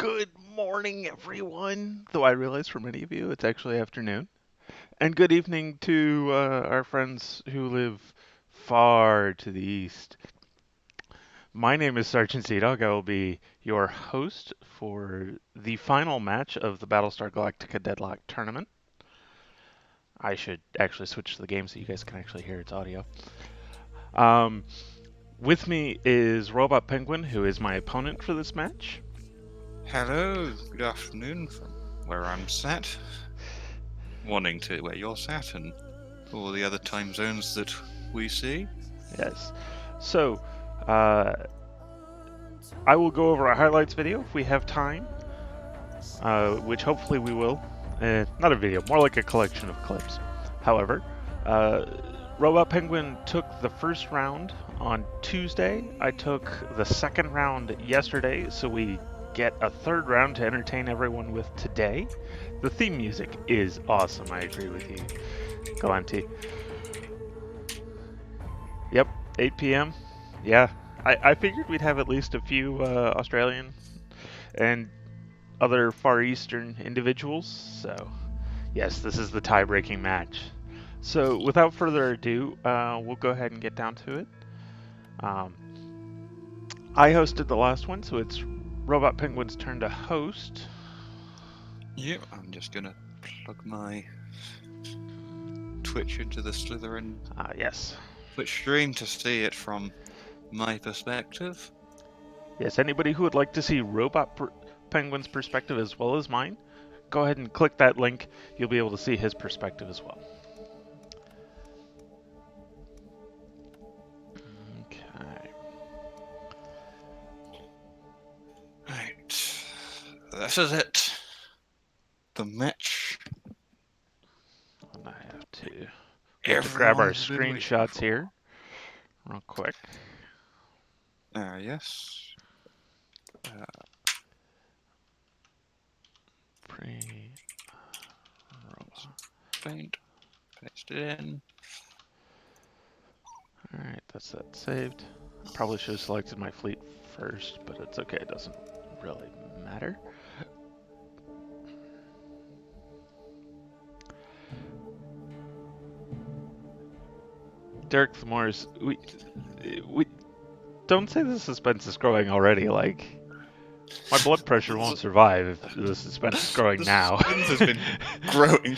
Good morning, everyone. Though I realize for many of you it's actually afternoon. And good evening to our friends who live far to the east. My name is Sergeant Z-Dog. I will be your host for the final match of the Battlestar Galactica Deadlock tournament. I should actually switch to the game so you guys can actually hear its audio. Um, with me is Robot Penguin, who is my opponent for this match. Hello, good afternoon from where I'm sat. Wanting to where you're sat and all the other time zones that we see. Yes. So, I will go over a highlights video if we have time, which hopefully we will. Not a video, more like a collection of clips. However, Robot Penguin took the first round on Tuesday. I took the second round yesterday, so we get a third round to entertain everyone with today. The theme music is awesome, I agree with you, Galenti. Yep, 8 p.m. Yeah, I figured we'd have at least a few Australian and other Far Eastern individuals, so yes, this is the tie-breaking match. So without further ado, we'll go ahead and get down to it. I hosted the last one, so it's Robot Penguin's turn to host. Yep, I'm just gonna plug my Twitch into the Slytherin Yes. Twitch stream to see it from my perspective. Yes, anybody who would like to see Robot Penguin's perspective as well as mine, go ahead and click that link. You'll be able to see his perspective as well. Okay. Right, this is it. The match. And I have to grab our screenshots here real quick. Yes. Paint. Paste it in. Alright, that's that saved. Probably should have selected my fleet first, but it's okay, it doesn't really matter. Derek Thmores, we don't say the suspense is growing already, like my blood pressure won't survive if the suspense is growing now. The suspense has been growing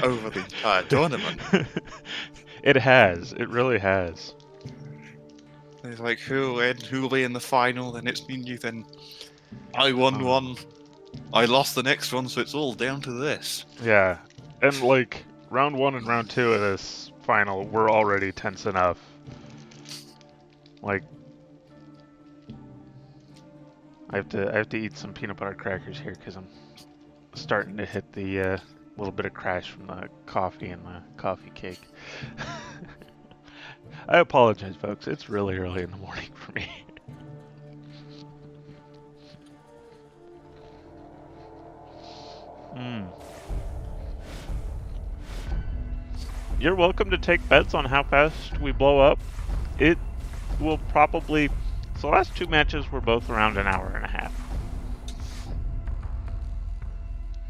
over the entire tournament. It has. It really has. It's like who'll be in the final, then it's me, then I won one, I lost the next one, so it's all down to this. Yeah, and like round 1 and round 2 of this final were already tense enough. Like I have to eat some peanut butter crackers here because I'm starting to hit the little bit of crash from the coffee and the coffee cake. I apologize, folks. It's really early in the morning for me. You're welcome to take bets on how fast we blow up. It will probably... So the last 2 matches were both around an hour and a half.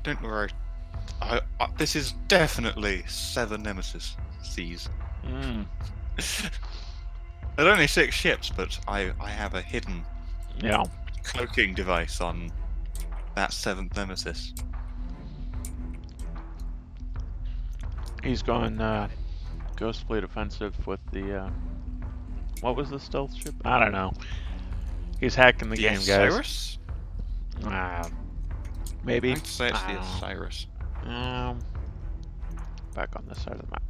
Don't worry. This is definitely 7 Nemesis C's. There's only 6 ships, but I have a hidden cloaking device on that 7th Nemesis. He's gone Ghost Fleet offensive with the what was the stealth ship? I don't know. He's hacking the game, guys. Osiris? Maybe. I'd say it's the Osiris. Back on this side of the map.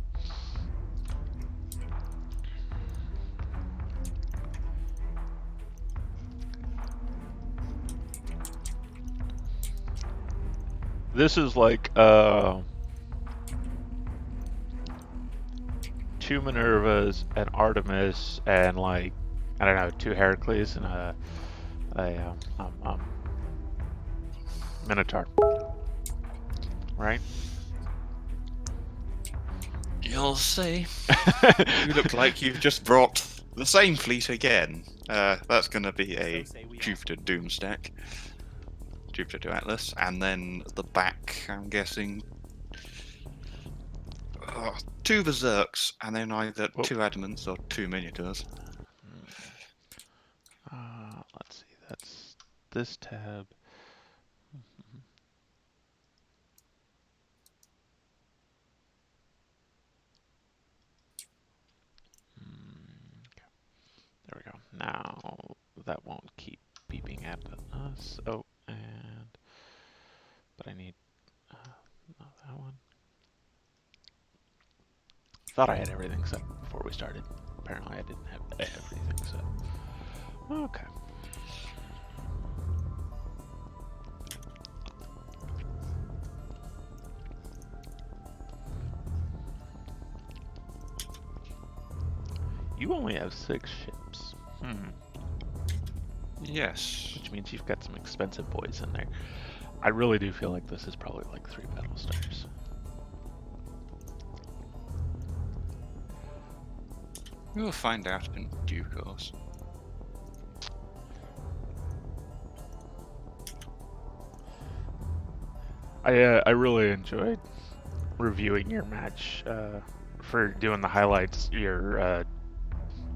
This is like 2 Minervas, an Artemis, and like I don't know, 2 Heracles and a Minotaur. Right? You'll see. You look like you've just brought the same fleet again. That's gonna be a Jupiter Doom stack. Jupiter to Atlas, and then at the back, I'm guessing, 2 Berserks, and then either Whoa. 2 Adamants or 2 Minotaurs. Let's see. That's this tab. There we go. Now that won't keep beeping at us. Oh, but I need not that one. Thought I had everything set before we started. Apparently, I didn't have everything set. Okay. You only have 6 ships. Yes. Which means you've got some expensive boys in there. I really do feel like this is probably like 3 Battlestars. We'll find out in due course. I really enjoyed reviewing your match for doing the highlights. Your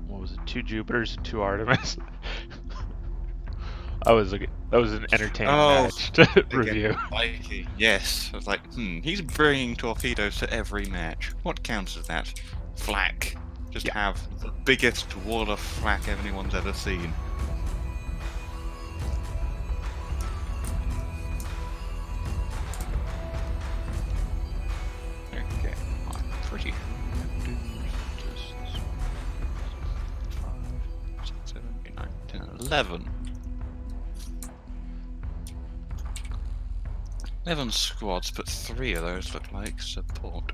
what was it? 2 Jupiters and 2 Artemis. That was an entertaining match to review. Mikey, yes. I was like, he's bringing torpedoes to every match. What counts as that? Flak. Just have the biggest wall of flak anyone's ever seen. Okay, I'm pretty. 5, 6, 7, 8, 9, 10, 11. 11 squads, but 3 of those look like support.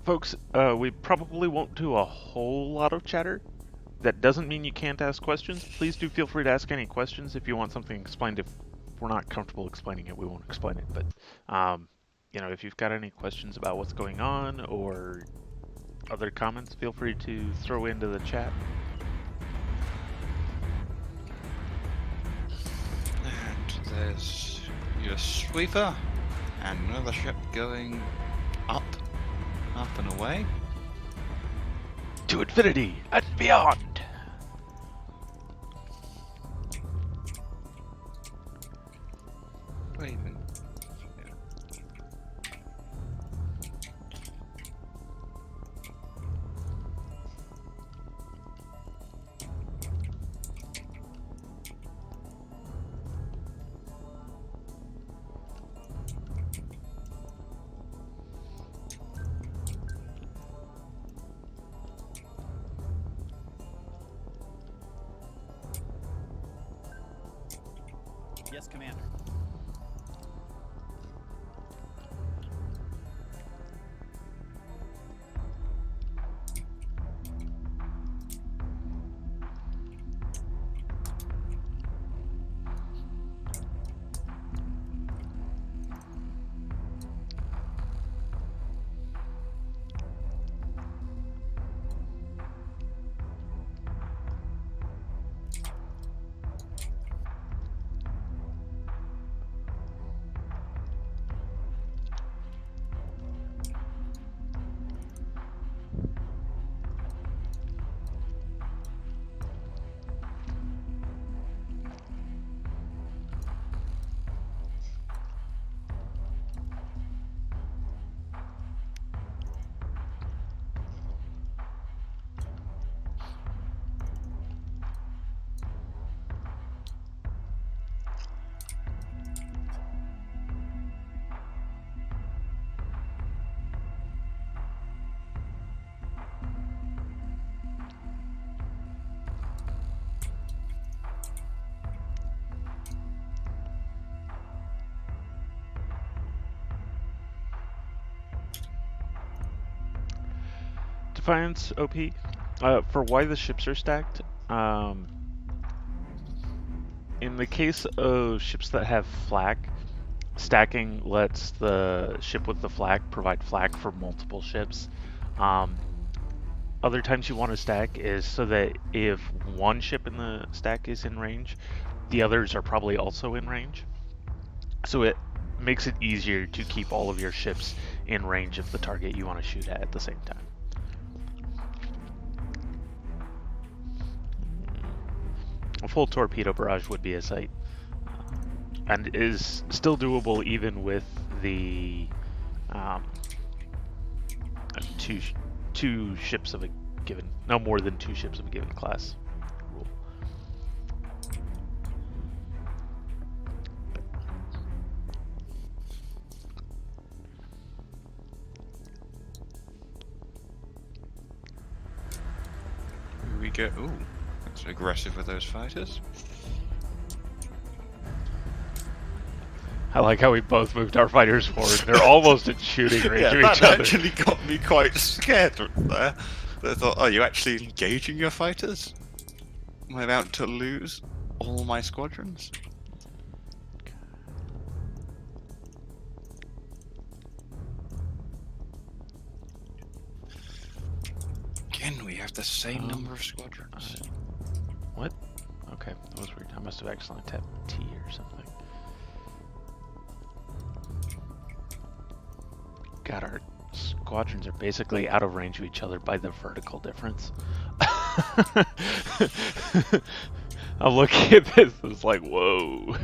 Folks, we probably won't do a whole lot of chatter. That doesn't mean you can't ask questions. Please do feel free to ask any questions if you want something explained. If we're not comfortable explaining it, we won't explain it. But, if you've got any questions about what's going on or other comments, feel free to throw into the chat. And there's your sweeper and another ship going up and away. To infinity and beyond! Wait a minute. Yes, Commander. Defiance OP. For why the ships are stacked, in the case of ships that have flak, stacking lets the ship with the flak provide flak for multiple ships. Other times you want to stack is so that if one ship in the stack is in range, the others are probably also in range. So it makes it easier to keep all of your ships in range of the target you want to shoot at the same time. A full torpedo barrage would be a sight, and is still doable even with the two ships of a given, no more than two ships of a given class rule. Here we go. Ooh, that's aggressive with those fighters. I like how we both moved our fighters forward. They're almost in shooting range Yeah, of that each other. actually got me quite scared there. I thought, oh, you actually engaging your fighters? Am I about to lose all my squadrons? Again, we have the same number of squadrons. What? Okay, that was weird. I must have accidentally tapped T or something. God, our squadrons are basically out of range of each other by the vertical difference. I'm looking at this, it's like, whoa.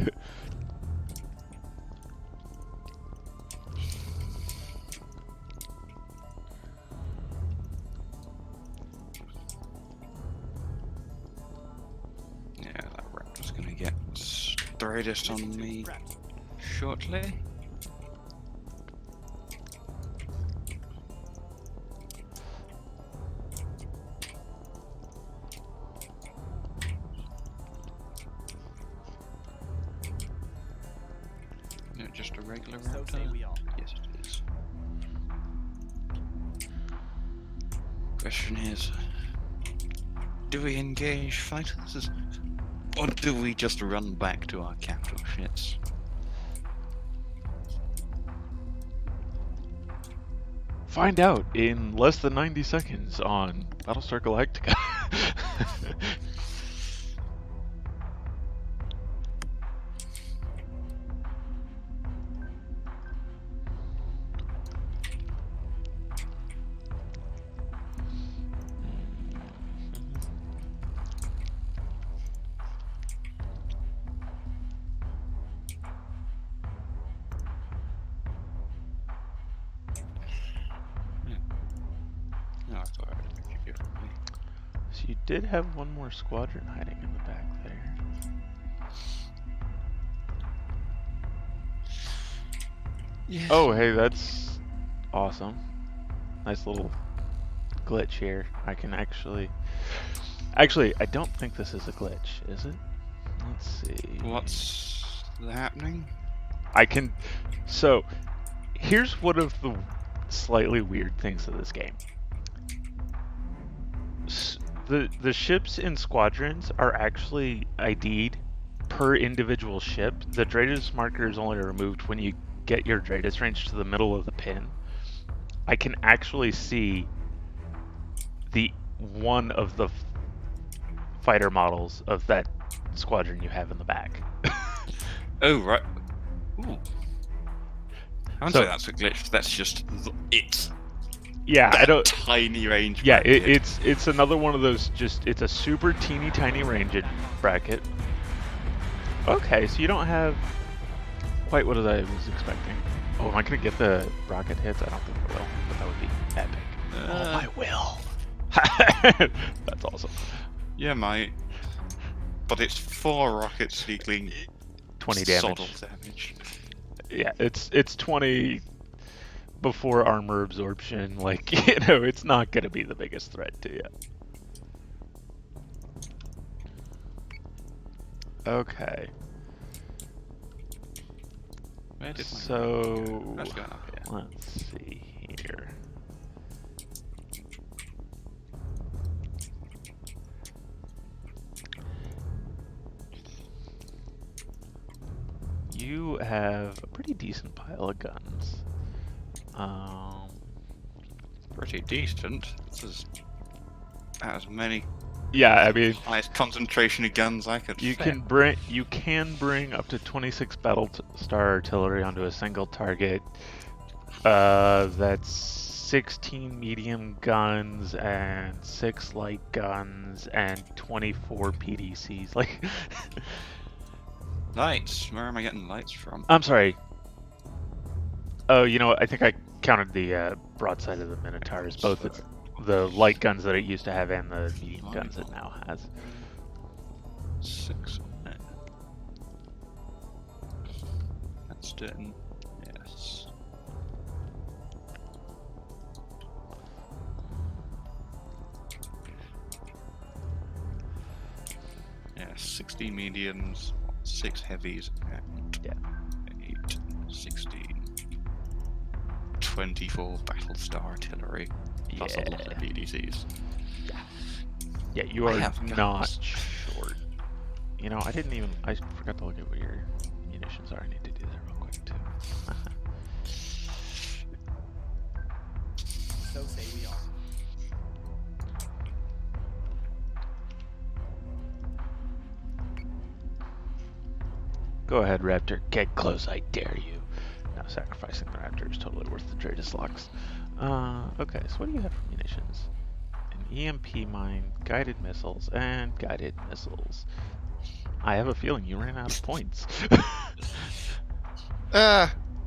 Yeah, that raptor's gonna get straightest on me shortly. No, just a regular raptor. Yes, it is. Question is, do we engage fighters, or do we just run back to our capital ships? Find out in less than 90 seconds on Battlestar Galactica. No, I thought I'd make it differently. So you did have one more squadron hiding in the back there. Yes. Oh, hey, that's awesome. Nice little glitch here. I can actually... Actually, I don't think this is a glitch, is it? Let's see. What's happening? I can... So, here's one of the slightly weird things of this game. The ships in squadrons are actually ID'd per individual ship. The Dratus marker is only removed when you get your Dratus range to the middle of the pin. I can actually see the one of the fighter models of that squadron you have in the back. Oh, right. Ooh. I wouldn't So- say that's a glitch. That's just it. Yeah, I That don't... tiny range. Yeah, bracket. it's another one of those, just, it's a super teeny tiny range bracket. Okay, so you don't have quite what I was expecting. Oh, am I going to get the rocket hits? I don't think I will, but that would be epic. Oh, I will. That's awesome. Yeah, mate. But it's 4 rockets equaling 20 damage. sort of damage. Yeah, it's 20 before armor absorption. Like, you know, it's not going to be the biggest threat to you. Okay. Where did my So, That's going up here. let's see here. have a pretty decent pile of guns. Pretty decent. This is about as many Yeah, I mean, highest concentration of guns I could you fit. can bring up to 26 Battlestar artillery onto a single target. That's 16 medium guns and 6 light guns and 24 PDCs. Like, Lights. Where am I getting lights from? I'm sorry. Oh, you know what? I think I counted the broadside of the Minotaurs, both the light guns that it used to have and the medium guns it now has. 6 on it. That's done. Yes. Yeah, 60 mediums, 6 heavies, and Yeah. 8, 16. 24 Battlestar artillery, plus a lot of PDCs. Yeah, you I are have not guns. short. You know, I forgot to look at what your munitions are. I need to do that real quick too. So say we are. Go ahead, Raptor. Get close, I dare you. Now sacrificing the Raptor is totally worth the Tratus locks. Okay, so what do you have for munitions? An EMP mine, guided missiles, and guided missiles. I have a feeling you ran out of points.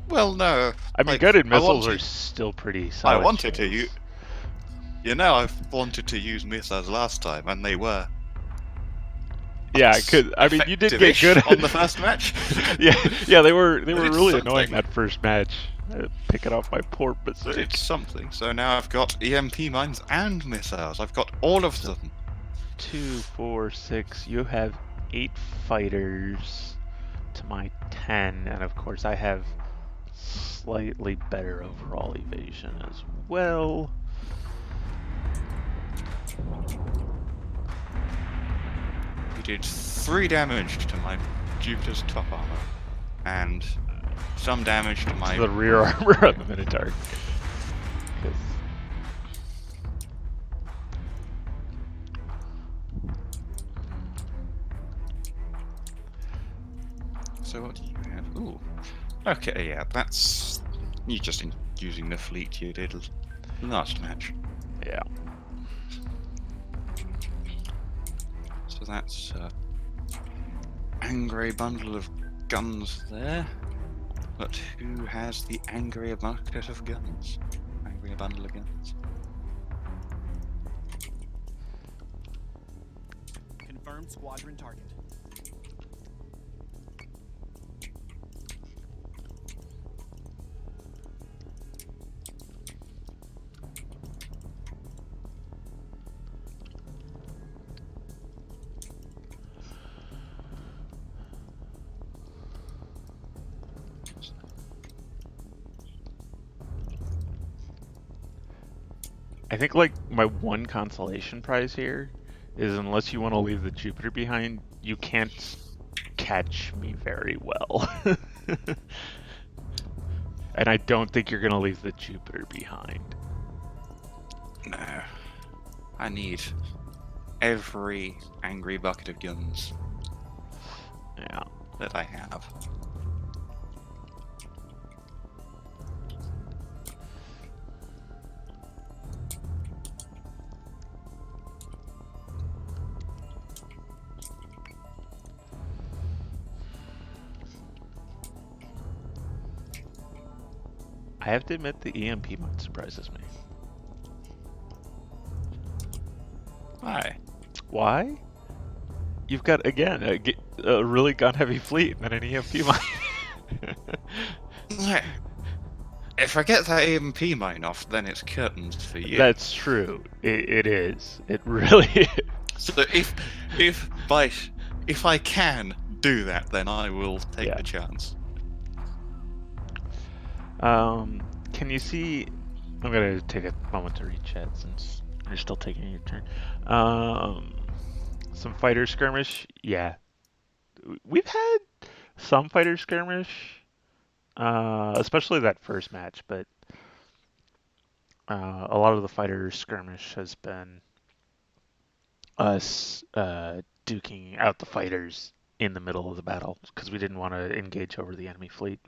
Well, no. I mean, Like, guided I missiles are wanted- still pretty I solid. wanted to choice. use. You know, I wanted to use missiles last time, and they were. Yeah, I mean, you did get effective-ish good on the first match. yeah, they were did really annoying something. that first match. Picking off my port But berserk. it's something. So now I've got EMP mines and missiles. I've got all of them. 2, 4, 6. You have 8 fighters to my 10, and of course I have slightly better overall evasion as well. We did 3 damage to my Jupiter's top armor, and some damage to my. The rear armor of the Minotaur. 'Cause So what do you have? Ooh. Okay, yeah, that's you just using the fleet you did last match. yeah. So that's angry bundle of guns there. But who has the angrier bucket of guns? Angrier bundle of guns. Confirmed squadron target. I think like my one consolation prize here is unless you want to leave the Jupiter behind, you can't catch me very well. And I don't think you're gonna leave the Jupiter behind. No. I need every angry bucket of guns Yeah. that I have. I have to admit the EMP mode surprises me. Why? Why? You've got again a really gun-heavy fleet and then an EMP mine. If I get that EMP mine off, then it's curtains for you. That's true. It is. It really is. So if I can do that, then I will take Yeah. the chance. Can you see? I'm gonna take a moment to read chat since you're still taking your turn. Some fighter skirmish. Yeah, we've had some fighter skirmish. especially that first match. But a lot of the fighter skirmish has been us duking out the fighters in the middle of the battle because we didn't want to engage over the enemy fleet.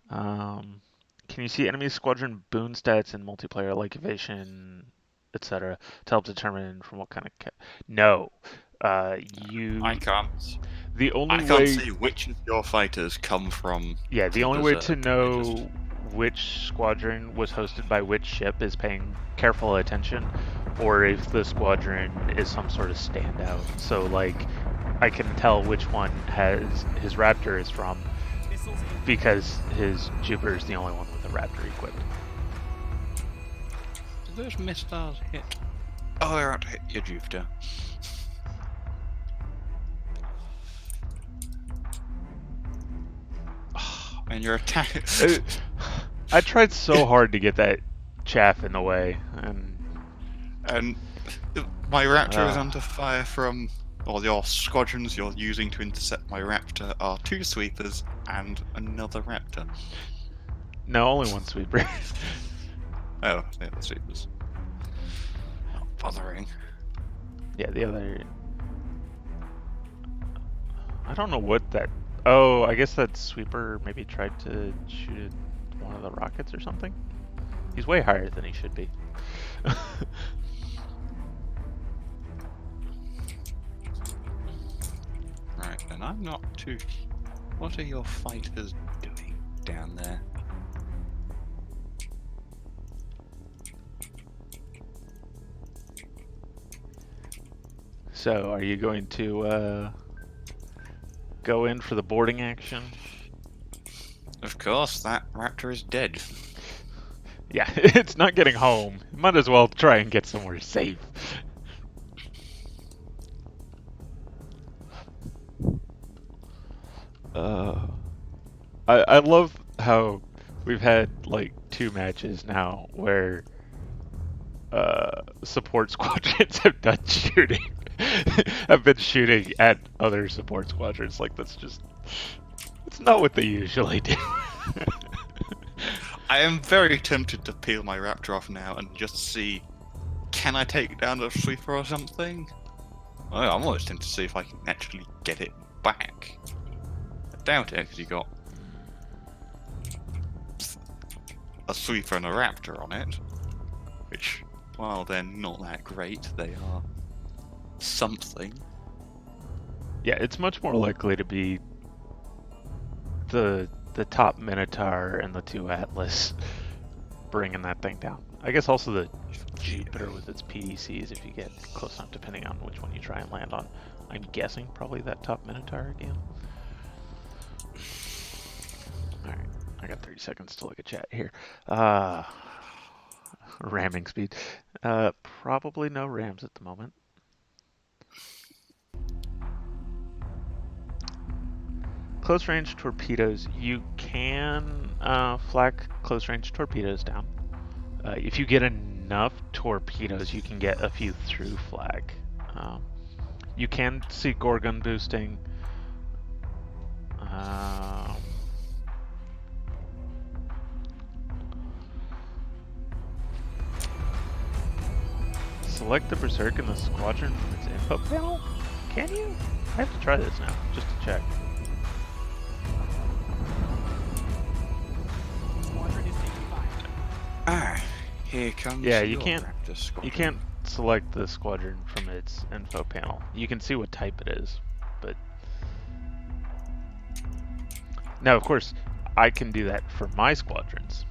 Can you see enemy squadron boon stats in multiplayer like evasion, etc., to help determine from what kind of no. You I can't. the only I can't way see which of your fighters come from. yeah the the only way to Berserk. know which squadron was hosted by which ship is paying careful attention, or if the squadron is some sort of standout. So like, I can tell which one has his Raptor is from Missiles in. because his Jupiter is the only one with a Raptor equipped. Do those missiles hit? Oh, they're out to hit your Jupiter. And your attack. I tried so hard to get that chaff in the way, and And my Raptor is under fire from, or your squadrons you're using to intercept my Raptor are 2 sweepers and another Raptor. no, only one sweeper. Oh, yeah, the sweepers. Not bothering. Yeah, the other. I don't know what that. Oh, I guess that sweeper maybe tried to shoot at one of the rockets or something. He's way higher than he should be. Right, and I'm not too. What are your fighters doing down there? So, are you going to go in for the boarding action? Of course, that Raptor is dead. Yeah, it's not getting home. Might as well try and get somewhere safe. I love how we've had like 2 matches now where support squadrons have done shooting, have been shooting at other support squadrons. Like it's not what they usually do. I am very tempted to peel my Raptor off now and just see, can I take down a sweeper or something? Well, I'm almost tempted to see if I can actually get it back. I doubt it, because you got a sweeper and a Raptor on it, which, while they're not that great, they are something. Yeah, it's much more likely to be the top Minotaur and the 2 Atlas bringing that thing down. I guess also the Jupiter with its PDCs if you get close enough, depending on which one you try and land on. I'm guessing probably that top Minotaur again. Alright, I got 30 seconds to look at chat here. Ramming speed. Probably no rams at the moment. Close range torpedoes, you can flak close range torpedoes down. If you get enough torpedoes, you can get a few through flag. You can see Gorgon boosting. Select the Berserk in the squadron from its info panel? Can you? I have to try this now, just to check. Squadron is taking fire. Ah, here comes Yeah, you your can't- Raptor squadron. You can't select the squadron from its info panel. You can see what type it is, but... Now, of course, I can do that for my squadrons.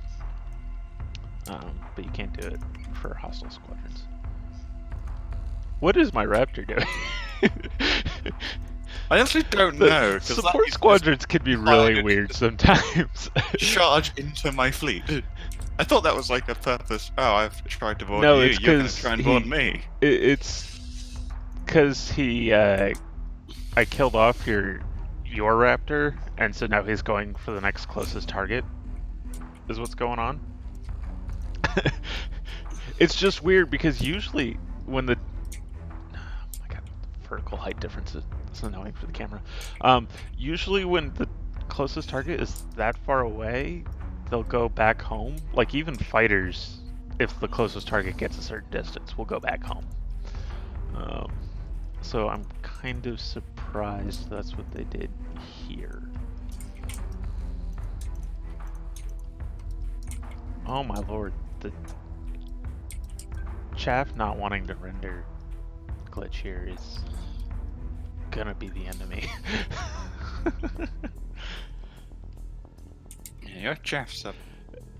But you can't do it for hostile squadrons. What is my Raptor doing? I honestly don't know. 'Cause that Support is squadrons can be really decided weird to sometimes. charge into my fleet. I thought that was like a purpose. Oh, I've tried to board No, you. it's You're going to 'cause try and board he- me. It's because I killed off your Raptor, and so now he's going for the next closest target. Is what's going on. It's just weird because usually when the vertical height difference is annoying for the camera. Usually when the closest target is that far away, they'll go back home. Like even fighters, if the closest target gets a certain distance, will go back home. So I'm kind of surprised that's what they did here. Oh my lord, the chaff not wanting to render glitch here is gonna be the enemy. Yeah, your chaff's a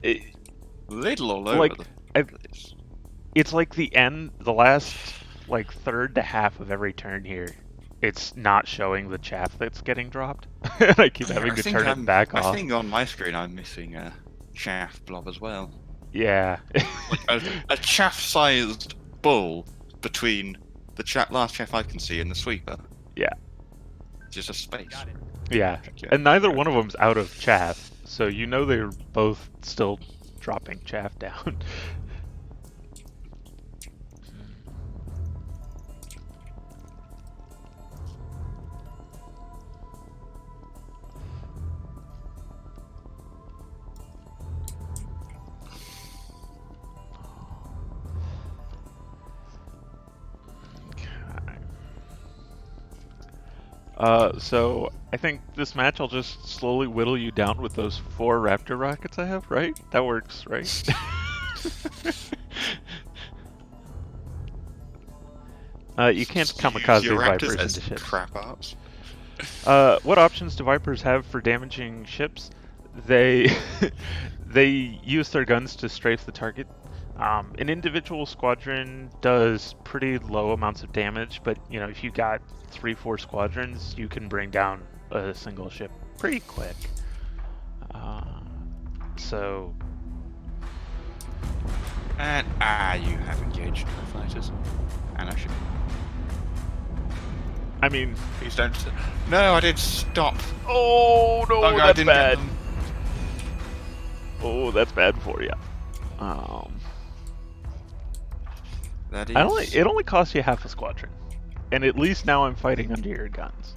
It, little all over like, the place. it's like the last like third to half of every turn here. It's not showing the chaff that's getting dropped, and I keep having to turn it back off. I think on my screen I'm missing a chaff blob as well. Yeah. Like a chaff-sized bull between the last chaff I can see and the sweeper. Yeah. Just a space. Got it. Yeah. And neither one of them's out of chaff, so you know they're both still dropping chaff down. So I think this match I'll just slowly whittle you down with those 4 raptor rockets I have, right? That works, right? You can't kamikaze Your Vipers raptors as into ships. crap ups. What options do Vipers have for damaging ships? They they use their guns to strafe the target. An individual squadron does pretty low amounts of damage, but you know if you got 3-4 squadrons, you can bring down a single ship pretty quick. So And you have engaged no fighters. And I should. I mean, Please don't. No, I did stop. oh no, I that's didn't get bad. them. Oh, that's bad for you. That is. It only costs you half a squadron, and at least now I'm fighting under your guns.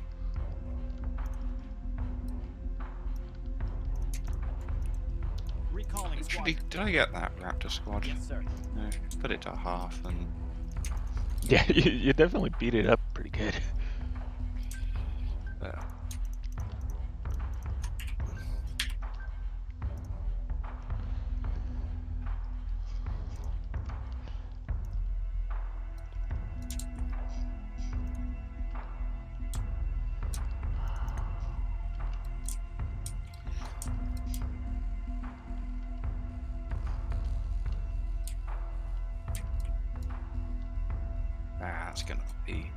Recalling Actually, squad. did I get that raptor squad? Yes, sir. No, put it to half and. Yeah, you definitely beat it up pretty good. There. That's gonna be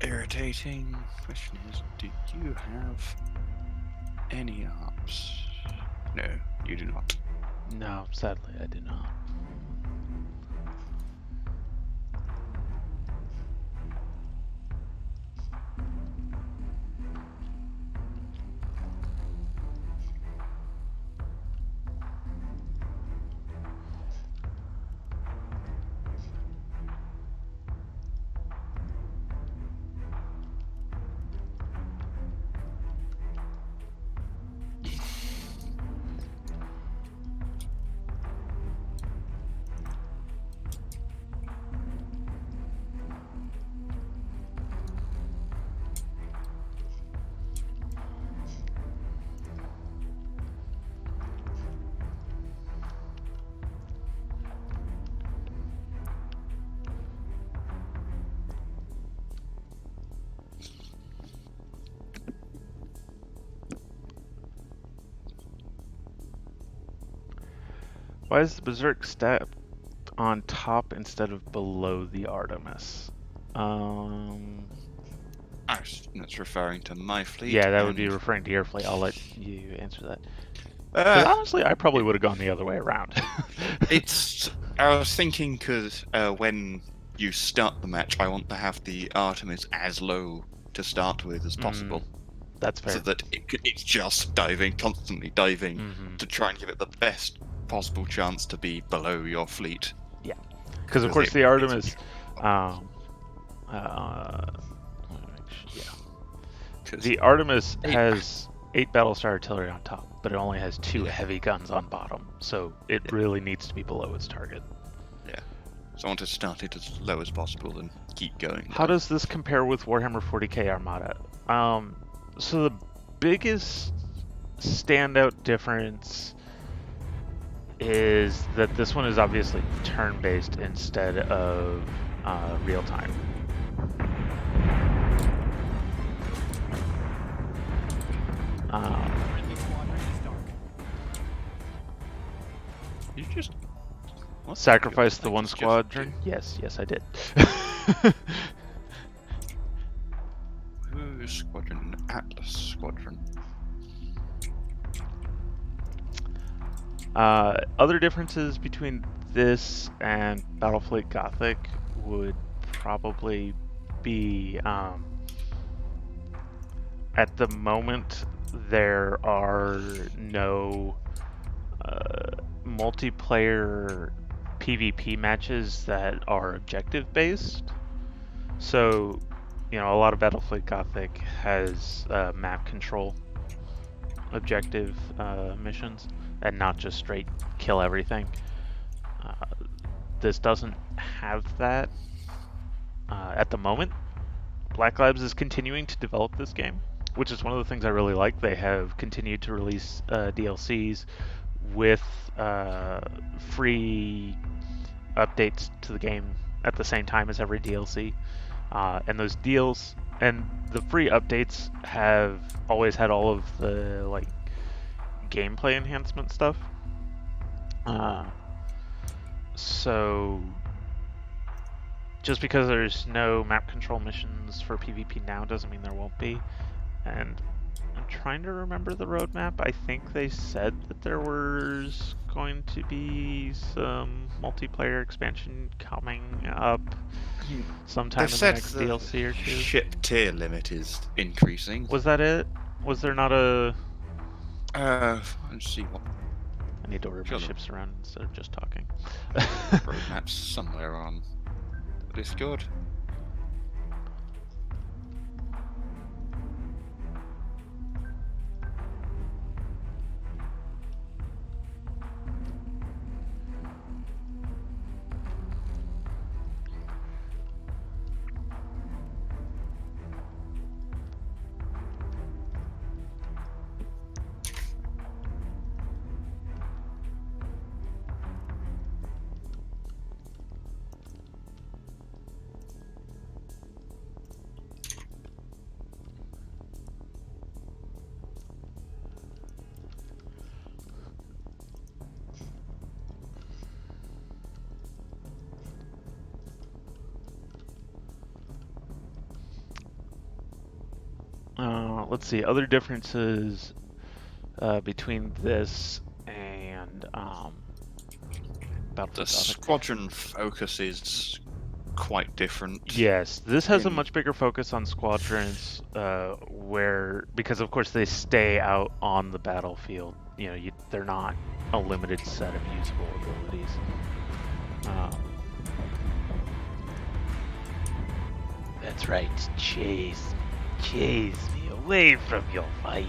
irritating. Question is, do you have any arms? No, you do not. No, sadly, I did not. Why is the Berserk stat on top instead of below the Artemis? That's referring to my fleet. Yeah, that would be and- referring to your fleet. I'll let you answer that. 'Cause honestly, I probably would have gone the other way around. I was thinking because when you start the match, I want to have the Artemis as low to start with as possible, That's fair. so that it's just diving, constantly diving, Mhm. to try and give it the best possible chance to be below your fleet. Because of course the Artemis, yeah, 'Cause the Artemis Hey, has 8 Battlestar artillery on top, but it only has 2 heavy guns on bottom, so it really needs to be below its target. Yeah. So I want to start it as low as possible and keep going. How does this compare with Warhammer 40k Armada? So the biggest standout difference is that this one is obviously turn-based instead of real-time. Friendly squadron is dark. You just what? Sacrifice the I one just squadron? do. Yes, I did. Ooh, squadron, Atlas squadron. Other differences between this and Battlefleet Gothic would probably be at the moment there are no multiplayer PvP matches that are objective based. So, a lot of Battlefleet Gothic has map control objective missions and not just straight kill everything. This doesn't have that at the moment. Black Labs is continuing to develop this game, which is one of the things I really like. They have continued to release DLCs with free updates to the game at the same time as every DLC. And those deals and the free updates have always had all of the gameplay enhancement stuff. So just because there's no map control missions for PvP now doesn't mean there won't be. And I'm trying to remember the roadmap. I think they said that there was going to be some multiplayer expansion coming up sometime in the next DLC or two. Ship tier limit is increasing. Was that it? Was there not a... Let's see what I need to order my Sure. ships around instead of just talking. roadmap's somewhere on Discord. Let's see, other differences between this and The Battlefleet Gothic. squadron focus is quite different. Yes, this has a in- much bigger focus on squadrons, because of course they stay out on the battlefield. They're not a limited set of usable abilities. That's right, chase me away from your fighters.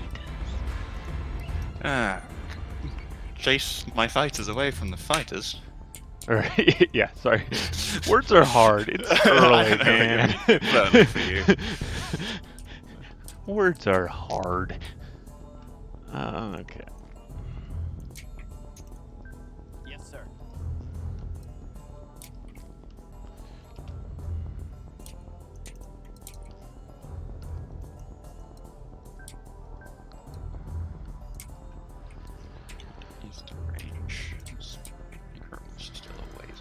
Chase my fighters away from the fighters. Right? Yeah, sorry. Words are hard. It's early, man. Learning for you. Words are hard. Okay. Yes, sir. Is the range? It's still a ways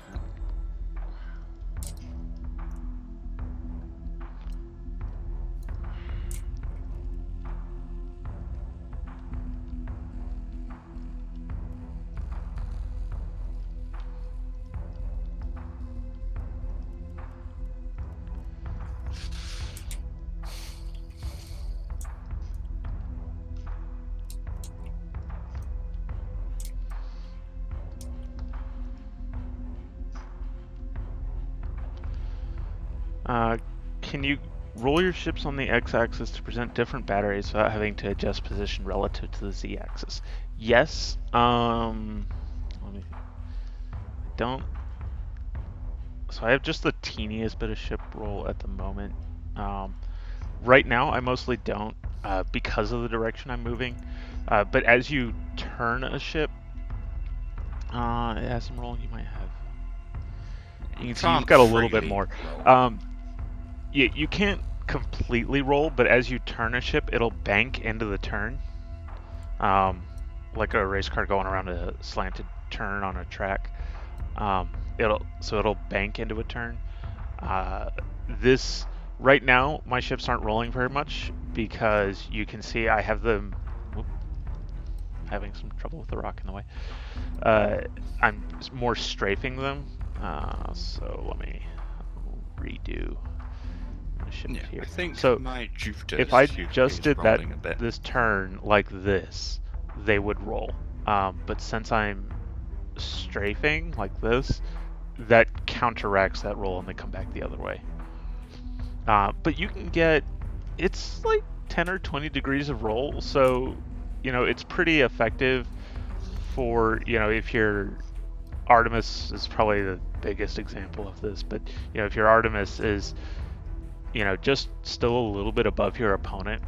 out. Can you roll your ships on the x-axis to present different batteries without having to adjust position relative to the z-axis. Yes. Let me. Don't. So I have just the teeniest bit of ship roll at the moment. Right now, I mostly don't because of the direction I'm moving. But as you turn a ship, it has some roll you might have. You can see you've Can't got a little bit freely more. roll. You can't completely roll, but as you turn a ship, it'll bank into the turn. Like a race car going around a slanted turn on a track. It'll bank into a turn. This right now, my ships aren't rolling very much because you can see I have them. Having some trouble with the rock in the way. I'm more strafing them. So let me redo my ship Yeah, here. I think So my Jupiter if I is just did that rolling a bit. this turn like this, they would roll. But since I'm strafing like this, that counteracts that roll and they come back the other way. But you can get, it's like 10 or 20 degrees of roll, so it's pretty effective for if your Artemis is probably the biggest example of this, but if your Artemis is just still a little bit above your opponent,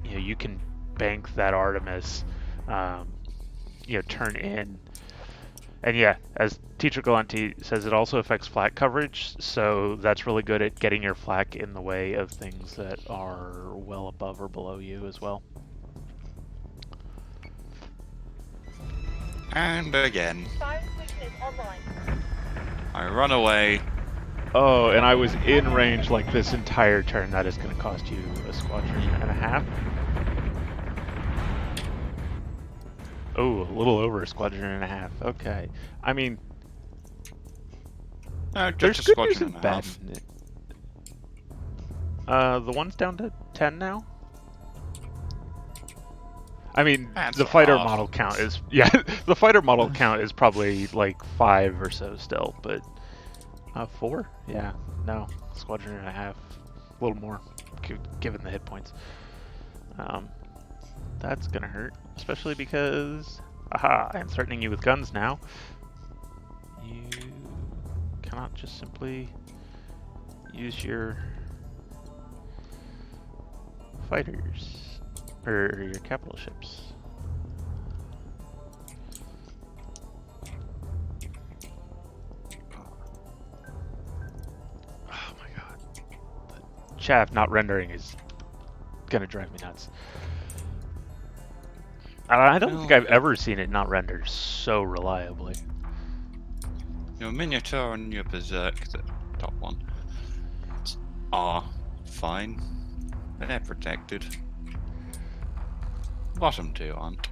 you can bank that Artemis, turn in. And yeah, as Teacher Galante says, it also affects flak coverage, so that's really good at getting your flak in the way of things that are well above or below you as well. And again, I run away. Oh, and I was in range like this entire turn. That is going to cost you a squadron and a half. Oh, a little over a squadron and a half. Okay. I mean, there's Just a good news squadron and and a bad half. in it. The one's down to 10 now? I mean, That's the fighter half. model count is... Yeah, the fighter model count is probably like 5 or so still, but... 4? Yeah, no. Squadron and a half. A little more, given the hit points. That's gonna hurt, especially because... Aha, I am threatening you with guns now. You cannot just simply use your fighters, or your capital ships. Oh my god. The chaff not rendering is gonna drive me nuts. I don't think I've ever seen it not render so reliably. Your Minotaur and your Berserk, the top one, are fine. They're protected. Bottom two aren't.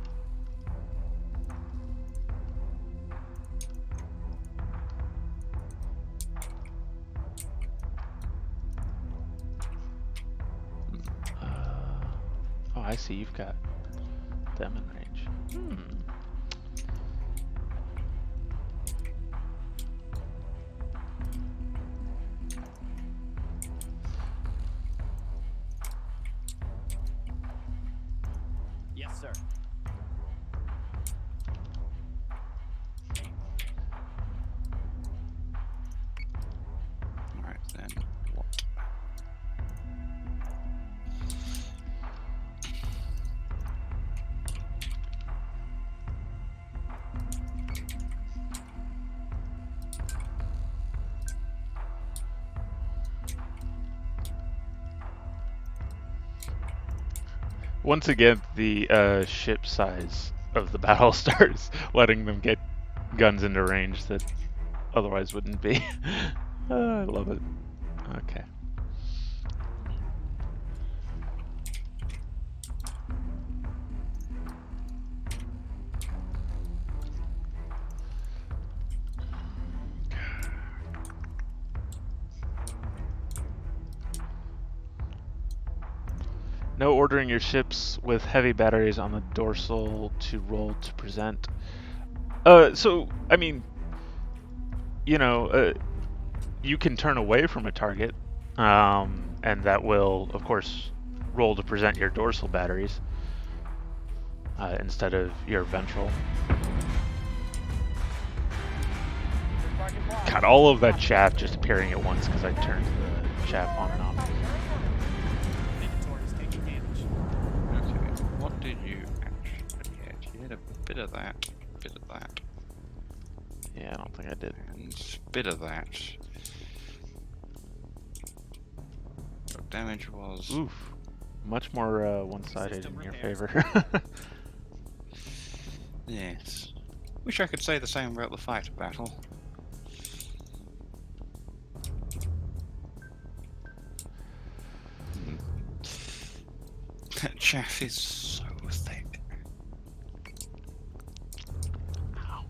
Oh, I see. You've got them in range. Yes, sir. Alright then, what? Once again, the ship size of the Battlestars, letting them get guns into range that otherwise wouldn't be. I love it. Okay. No ordering your ships with heavy batteries on the dorsal to roll to present. So, I mean, you can turn away from a target. and that will, of course, roll to present your dorsal batteries instead of your ventral. God, all of that chaff just appearing at once because I turned the chaff on and off. Okay, what did you actually get? You had a bit of that, bit of that, Yeah, I don't think I did. and a bit of that. Your damage was... Oof. Much more one-sided in your favor. Yes. Wish I could say the same about the fighter battle. That chaff is so thick. Ow.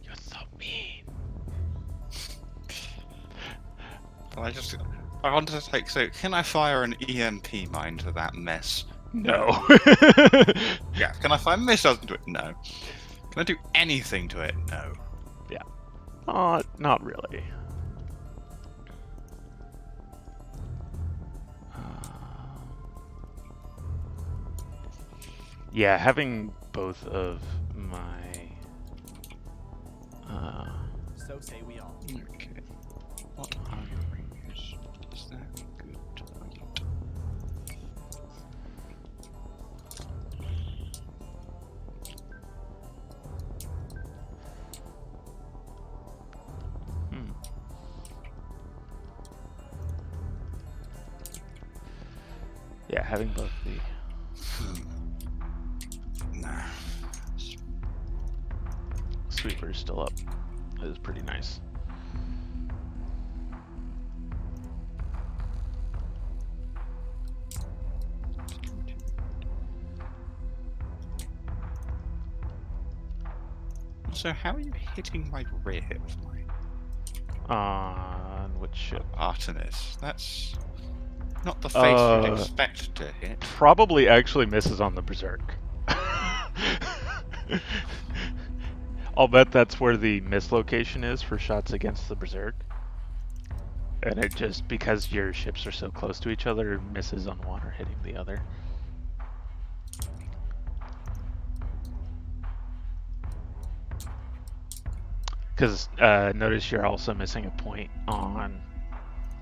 You're so mean. But I wanted to take, so can I fire an EMP mine to that mess? No. Yeah, can I fire missiles into it? No. Can I do anything to it? No. Not really. Yeah, having both of my So say we all. Okay. What are your rings? Is that good target? yeah, having both the Nah. sweepers still up is pretty nice. So how are you hitting my rear with my On which ship? Artemis? That's not the face you'd expect to hit. Probably actually misses on the Berserk. I'll bet that's where the miss location is for shots against the Berserk. And it just, because your ships are so close to each other, misses on one or hitting the other. Because notice you're also missing a point on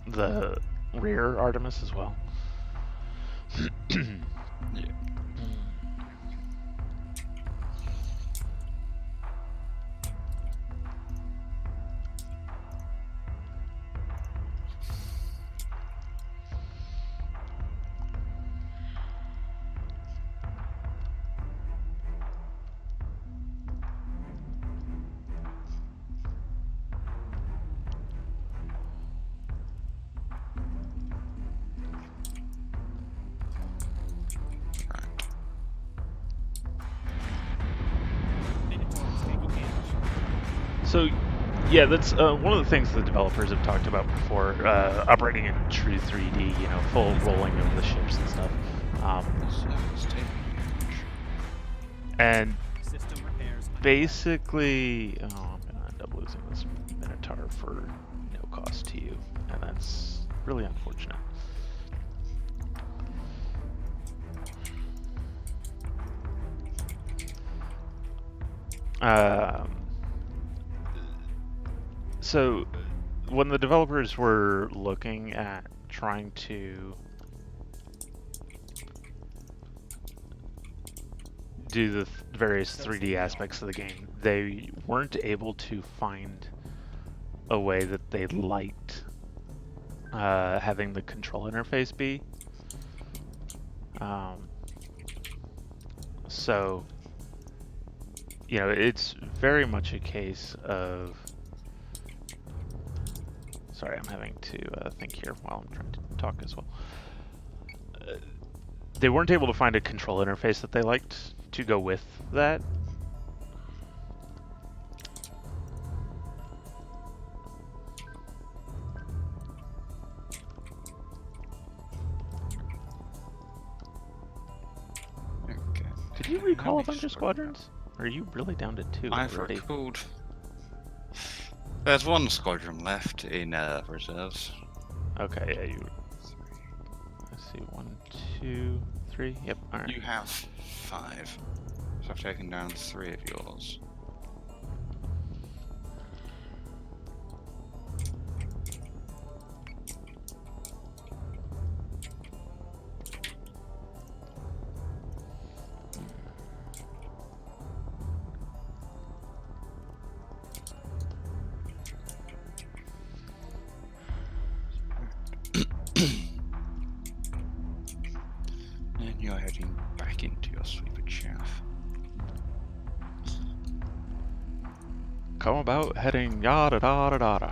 the rear Artemis as well. Yeah. So, yeah, that's one of the things the developers have talked about before, operating in true 3D, you know, full rolling of the ships and stuff. And System repairs. basically, I'm going to end up losing this Minotaur for no cost to you, and that's really unfortunate. So, when the developers were looking at trying to do the various 3D aspects of the game, they weren't able to find a way that they liked having the control interface be. So, you know, it's very much a case of... Sorry, I'm having to think here while I'm trying to talk as well. They weren't able to find a control interface that they liked to go with that. Okay. Did you recall a bunch of squadrons? Or are you really down to 2 I've already? recalled. There's one squadron left in reserves. Okay, yeah, you... 2, 3. Yep. All right. You have 5. So I've taken down 3 of yours. And you're heading back into your sweeper chaff. Come about heading yada da da da da.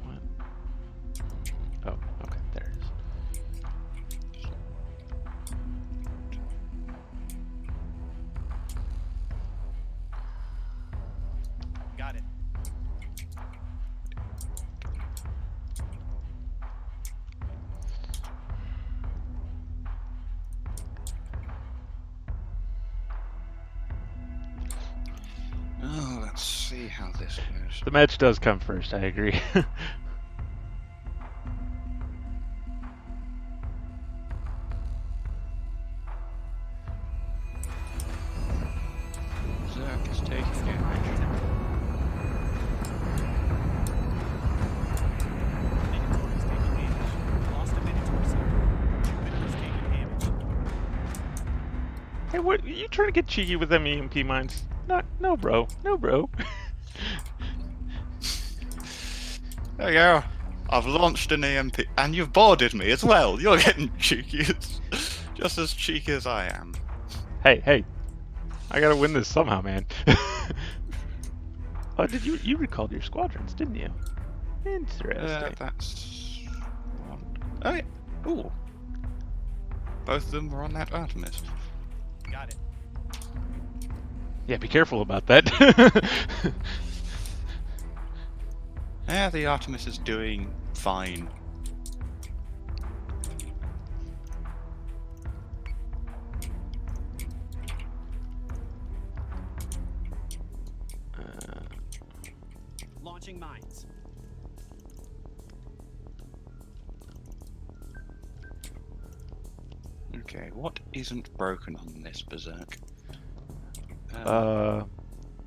What? Oh, okay, there it is. Got it. Oh, let's see how this goes. The match does come first, I agree. Zerk is taking damage. Minotaur is taking damage. Lost a Minotaur, sir. Jupiter is taking damage. Hey, what? You trying to get cheeky with them EMP mines? No, bro. No, bro. There you go. I've launched an EMP, and you've boarded me as well. You're getting cheeky, just as cheeky as I am. Hey. I gotta win this somehow, man. Oh, did you recalled your squadrons, didn't you? Interesting. That's one. Oh yeah. Ooh. Both of them were on that Artemis. Got it. Yeah, be careful about that. Yeah, the Artemis is doing fine. Launching mines. Okay, what isn't broken on this Berserk? The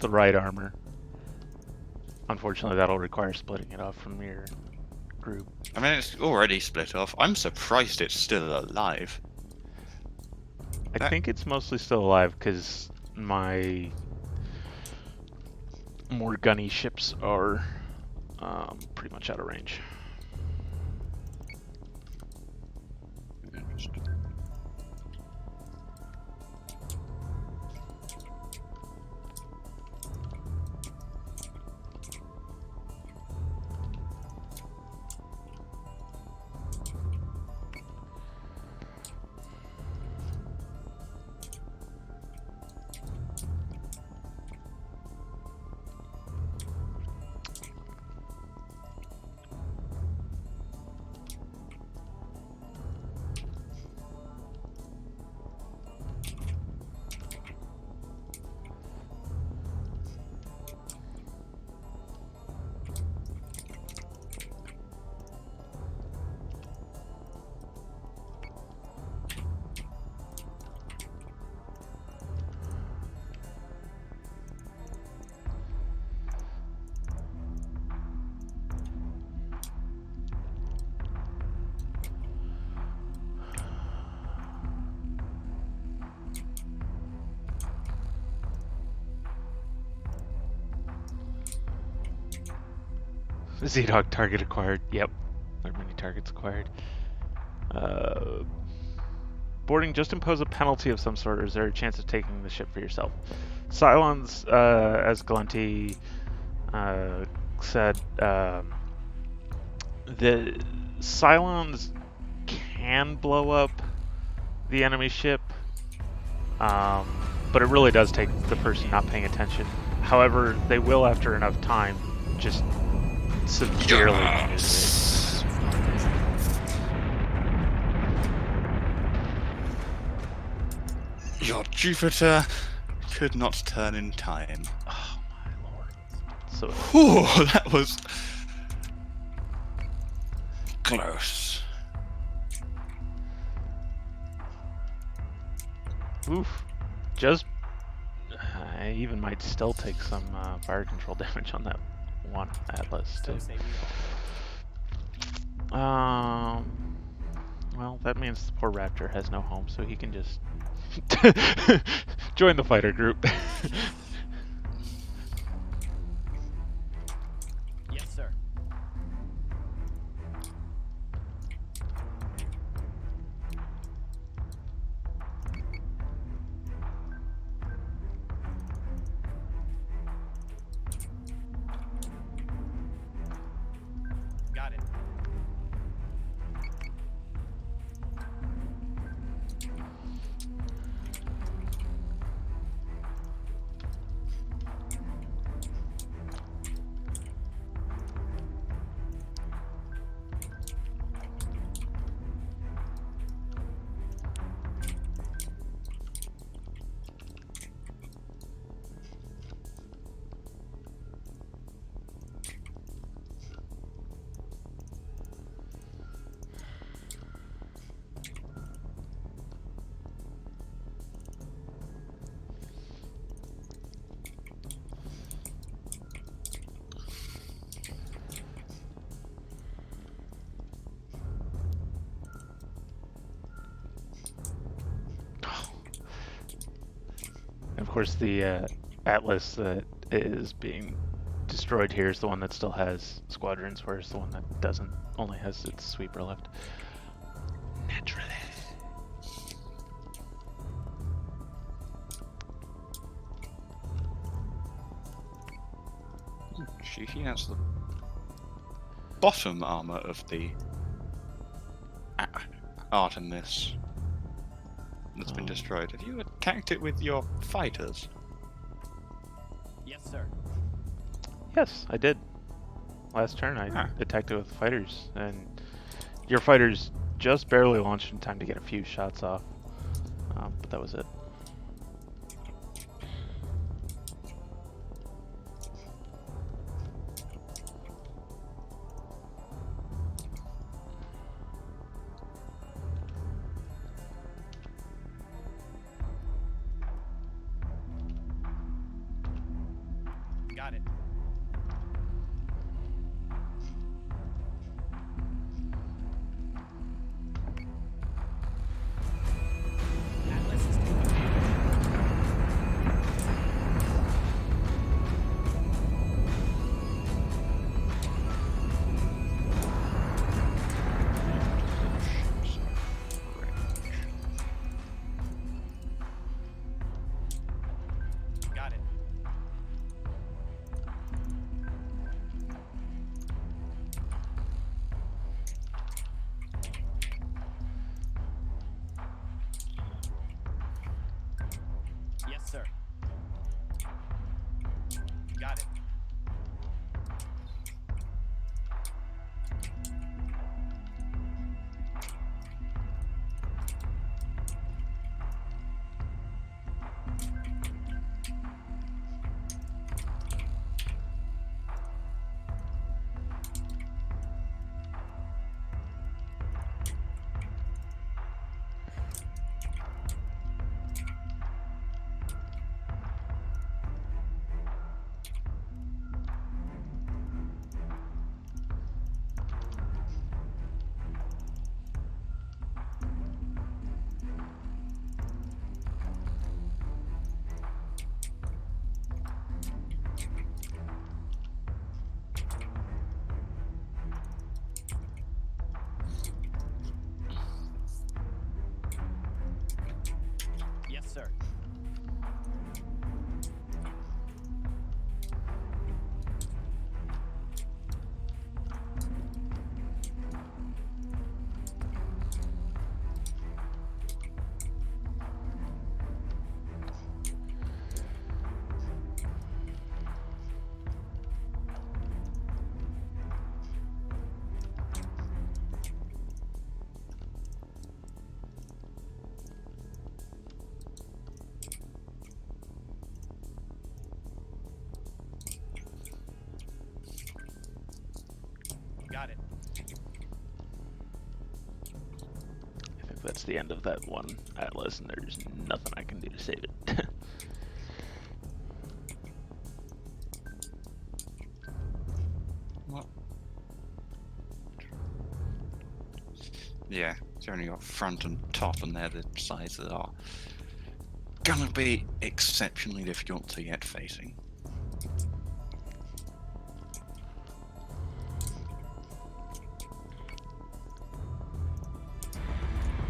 right armor. Unfortunately, that'll require splitting it off from your group. I mean, it's already split off. I'm surprised it's still alive. I think it's mostly still alive because my more gunny ships are pretty much out of range. Z-Dog target acquired. Yep. There are many targets acquired. Boarding, just impose a penalty of some sort, or is there a chance of taking the ship for yourself? Cylons, as Galactica said, the Cylons can blow up the enemy ship, but it really does take the person not paying attention. However, they will, after enough time, just severely manipulate. Your Jupiter could not turn in time. Oh my lord. So Whew, that was close. oof. Just I even might still take some fire control damage on that one Atlas So too. say we all. Well, that means the poor Raptor has no home, so he can just join the fighter group. Yes, sir. Got it. Of course, the Atlas that is being destroyed here is the one that still has squadrons, whereas the one that doesn't only has its sweeper left. Naturally. He has the bottom armor of the Artemis that's been destroyed. Have you attacked it with your fighters? Yes, sir. Yes, I did. Last turn, I Ah. attacked it with fighters, and your fighters just barely launched in time to get a few shots off. But that was it. Got it. Atlas is taking damage. Got it. Yes, sir. Got it. I think that's the end of that one atlas, and there's nothing I can do to save it. What? Yeah, it's only got front and top, and they're the sides that are gonna be exceptionally difficult to get facing.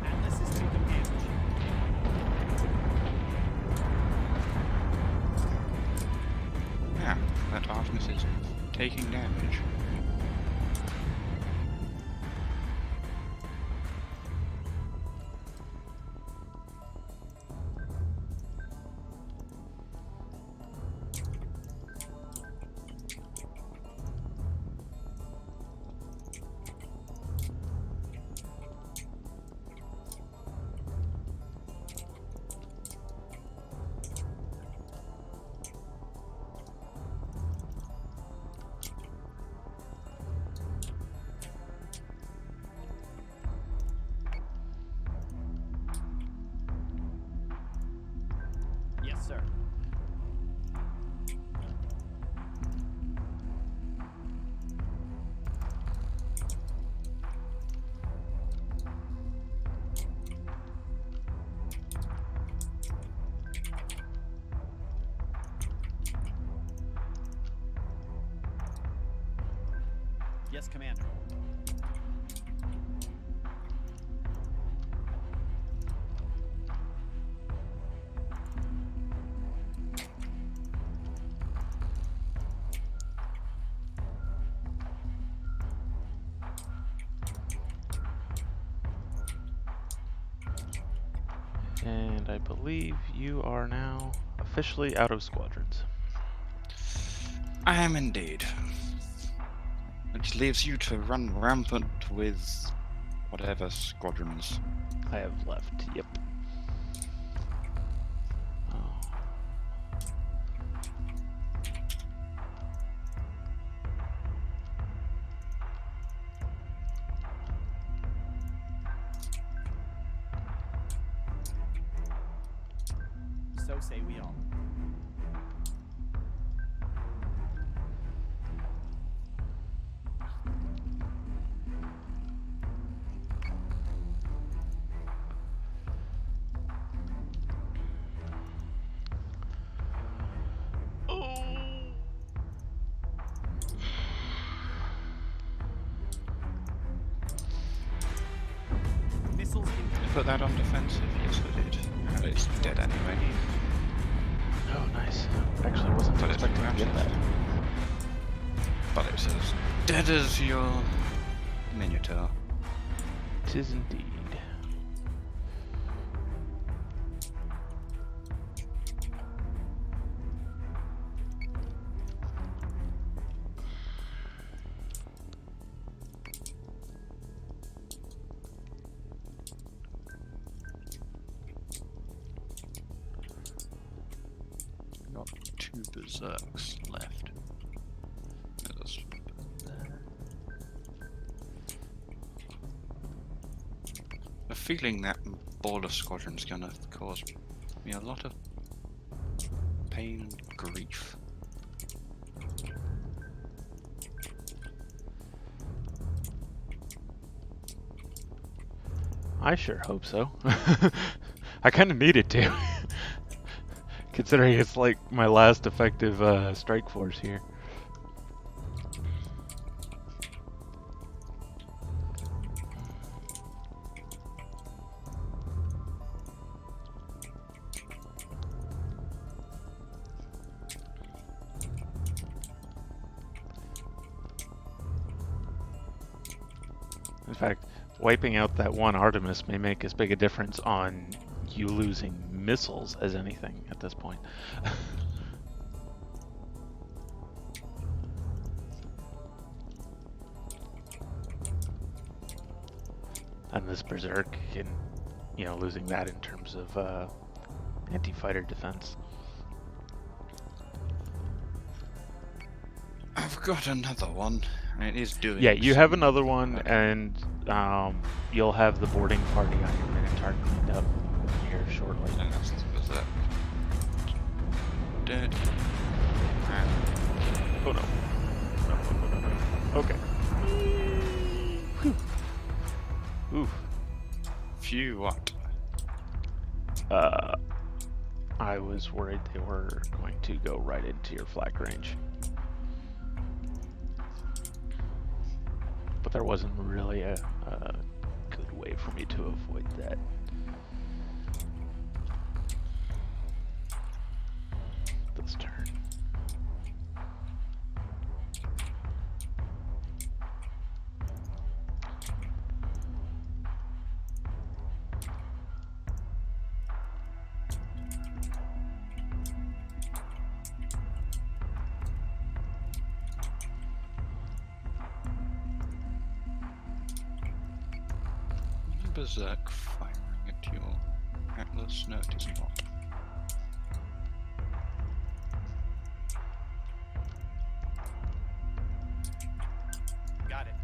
Atlas is taking damage. Yeah, that Artemis is taking damage. Yes, sir. Yes, Commander. And I believe you are now officially out of squadrons. I am indeed. Which leaves you to run rampant with whatever squadrons. I have left, yep. Oh. So say we all. Missiles in. Put that on defensive? Yes, I did. And it's dead anyway. Oh, nice. Actually, wasn't But it's expecting to get that. But it's as dead as your Minotaur. Tis indeed. Got 2 berserks left. There's there. A feeling that border squadron's gonna cause me a lot of pain and grief. I sure hope so. I kind of needed to. Considering it's like my last effective strike force here. In fact, wiping out that one Artemis may make as big a difference on you losing missiles as anything at this point. And this Berserk, and losing that in terms of anti-fighter defense. I've got another one, And it is doing. Yeah, you have some- another one, and you'll have the boarding party on your Minotaur cleaned up here shortly. And that's berserk. Dead. And Oh no. No. Okay. Whew. Oof. phew, what? I was worried they were going to go right into your flak range. But there wasn't really a good way for me to avoid that. This turn. Berserk firing at your Atlas? No, it is not. Got it.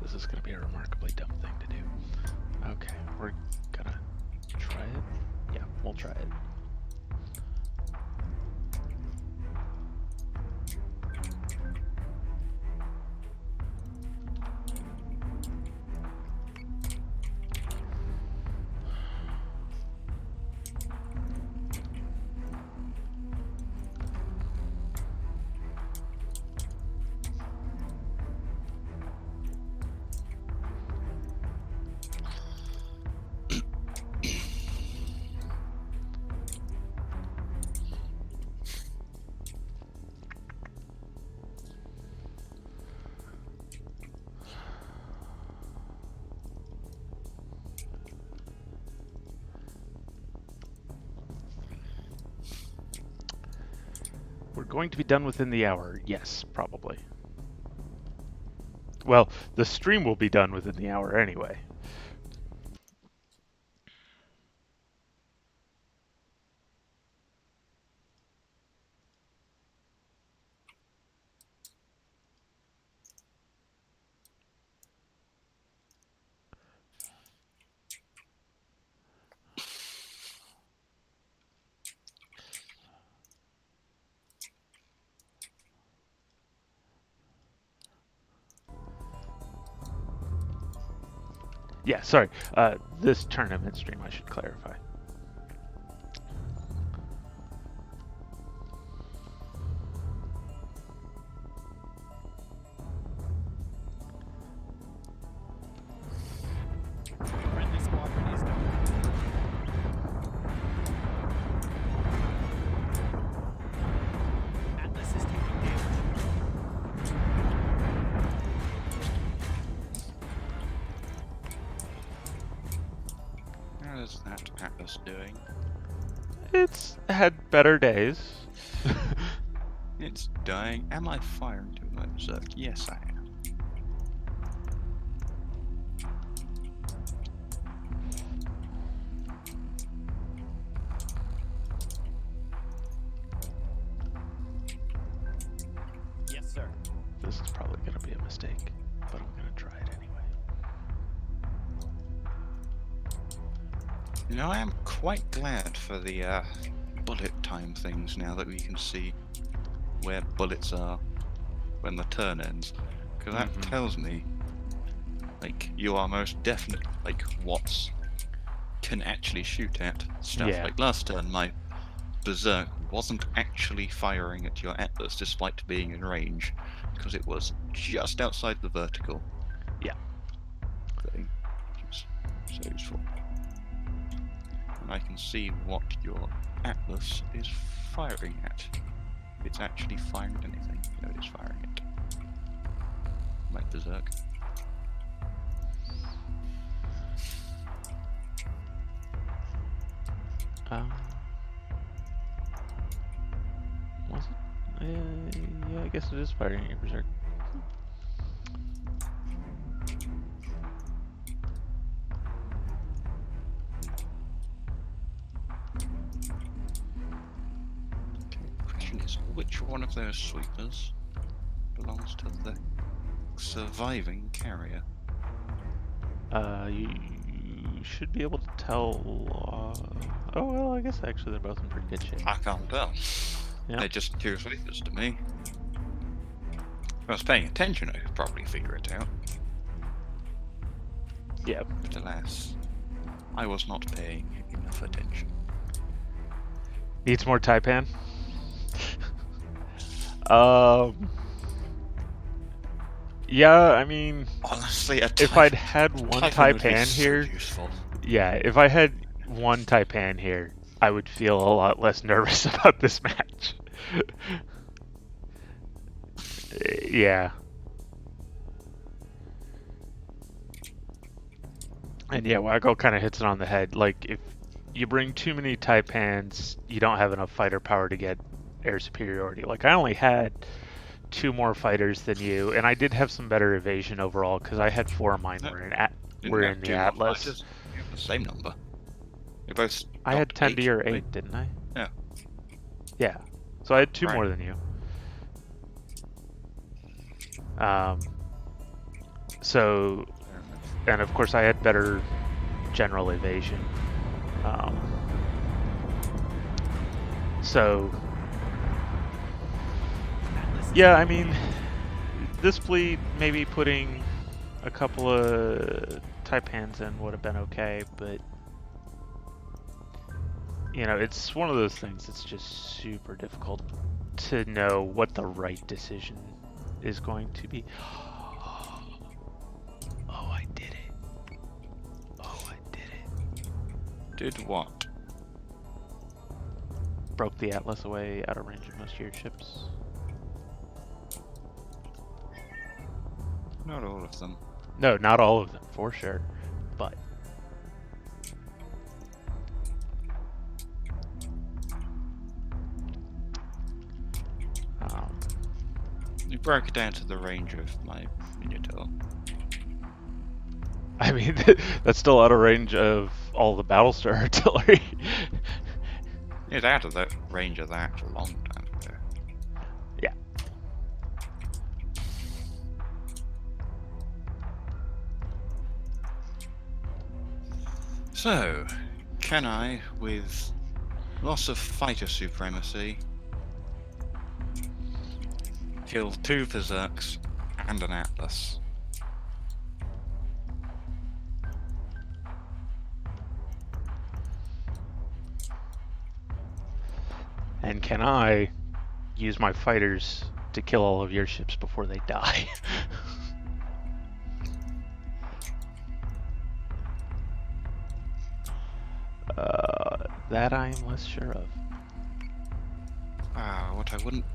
This is going to be a remarkably dumb thing to do. Okay, we're gonna try it. Yeah, we'll try it. We're going to be done within the hour. Yes, probably. Well, the stream will be done within the hour anyway. Yeah, sorry. This tournament stream, I should clarify. Friendly squadron is done. Atlas is taking damage. How is that Atlas doing? It's had better days. It's dying. Am I firing to my berserk? Yes, I am. Yes, sir. This is probably going to be a mistake, but I'm going to try it anyway. You know, I am quite glad for the bullet time things now that we can see where bullets are when the turn ends, because that tells me, like, you are most definitely like what can actually shoot at stuff. Yeah. Like last turn, my berserk wasn't actually firing at your Atlas despite being in range, because it was just outside the vertical. Yeah. Thing. Which is so useful. And I can see what your Atlas is firing at. If it's actually firing at anything. No, it is firing at my berserk. Was it? Yeah, I guess it is firing at your berserk. which one of those sweepers belongs to the surviving carrier. You should be able to tell. Oh well, I guess actually they're both in pretty good shape. I can't tell. Yep. They're just two sweepers to me. If I was paying attention, I could probably figure it out. Yeah. But alas, I was not paying enough attention. Needs more Taipan. Yeah, I mean, Honestly, if I'd had one Taipan would be Taipan so here, useful. yeah, if I had one Taipan here, I would feel a lot less nervous about this match. Yeah. And yeah, Wacko kind of hits it on the head. Like, if you bring too many Taipans, you don't have enough fighter power to get air superiority. Like, I only had 2 more fighters than you, and I did have some better evasion overall because I had 4 of mine were in the Atlas. You have the same number. You both. I had got 10 to your right? 8, didn't I? Yeah. Yeah. So I had 2 Right. more than you. So, and of course I had better general evasion. So, yeah, I mean, this bleed, maybe putting a couple of Taipans in would have been okay, but you know, it's one of those things that's just super difficult to know what the right decision is going to be. Oh, I did it. Oh, I did it. Did what? Broke the Atlas away out of range of most of your ships. Not all of them. No, not all of them, for sure. But You broke it down to the range of my Minotaur. I mean, that's still out of range of all the Battlestar artillery. It's out of the range of that a long time ago. Yeah. So, can I, with loss of fighter supremacy, kill 2 Berserks and an Atlas? And can I use my fighters to kill all of your ships before they die? That I am less sure of. What I wouldn't...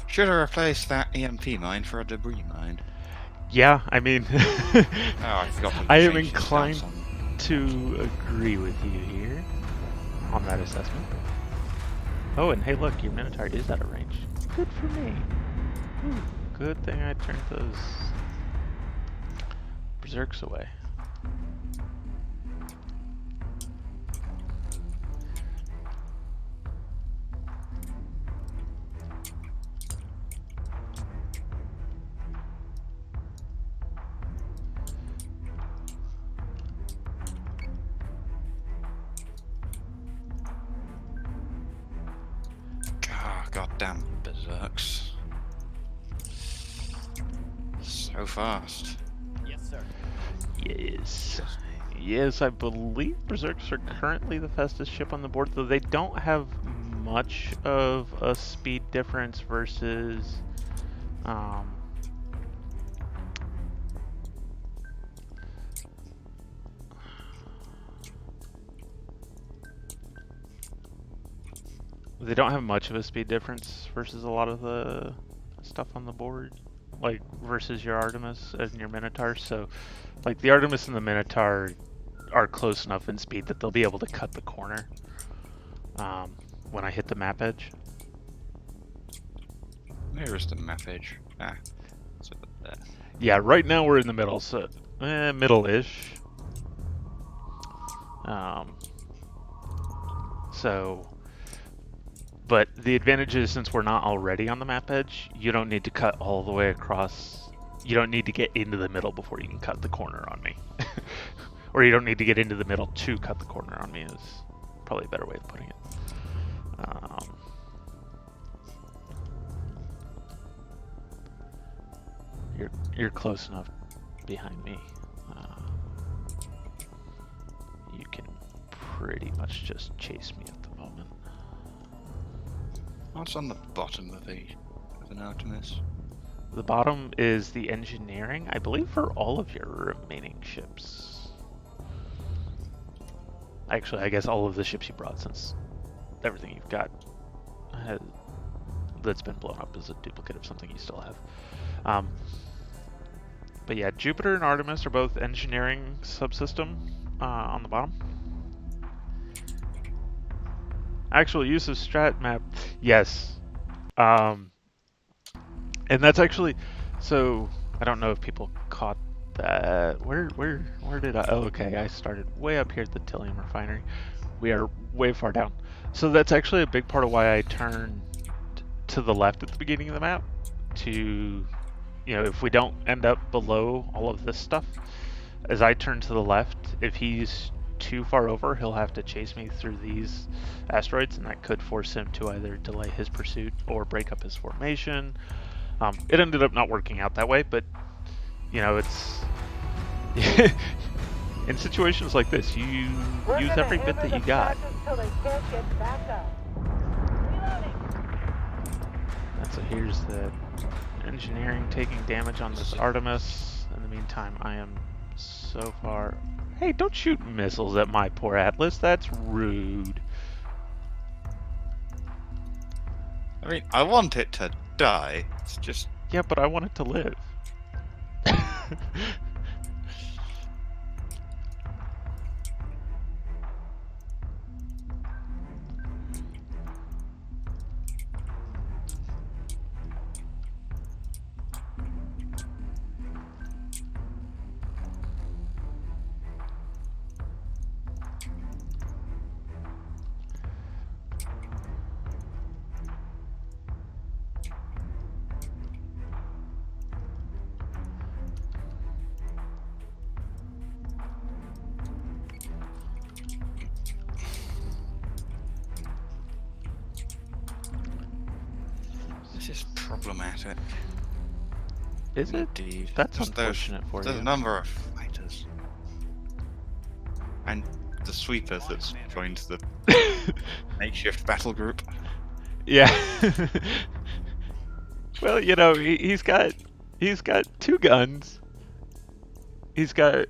Should I replace that EMP mine for a debris mine? Yeah, I mean, I forgot to I am change the inclined stats on- to agree with you here on that assessment. Oh, and hey, look, your Minotaur is out of range. Good for me. Ooh, good thing I turned those Berserks away. Goddamn Berserks. So fast. Yes, sir. Yes. Yes, I believe Berserks are currently the fastest ship on the board, though they don't have much of a speed difference versus they don't have much of a speed difference versus a lot of the stuff on the board, like versus your Artemis and your Minotaur. So, like the Artemis and the Minotaur are close enough in speed that they'll be able to cut the corner when I hit the map edge. Where is the map edge? So there. Yeah, right now we're in the middle, so middle-ish. So But the advantage is, since we're not already on the map edge, you don't need to cut all the way across. You don't need to get into the middle before you can cut the corner on me. Or you don't need to get into the middle to cut the corner on me is probably a better way of putting it. You're close enough behind me. You can pretty much just chase me at the moment. What's on the bottom of an Artemis? The bottom is the engineering, I believe, for all of your remaining ships. Actually, I guess all of the ships you brought, since everything you've got that's been blown up is a duplicate of something you still have. But yeah, Jupiter and Artemis are both engineering subsystem on the bottom. Actual use of strat map, yes. And that's actually, so I don't know if people caught that. Where did I? Oh, okay. I started way up here at the Tillium refinery. We are way far down. So that's actually a big part of why I turned to the left at the beginning of the map to, if we don't end up below all of this stuff, as I turn to the left, if he's too far over, he'll have to chase me through these asteroids, and that could force him to either delay his pursuit or break up his formation. It ended up not working out that way, but it's in situations like this, you use every bit that you got. And so here's the engineering taking damage on this Artemis. In the meantime, I am so far. Hey, don't shoot missiles at my poor Atlas. That's rude. I mean, I want it to die. It's just... Yeah, but I want it to live. This is problematic. Is it? Indeed. That's Just unfortunate for There's you. a number of fighters. And the sweeper that's joined the makeshift battle group. Yeah. Well, he's got two guns. He's got,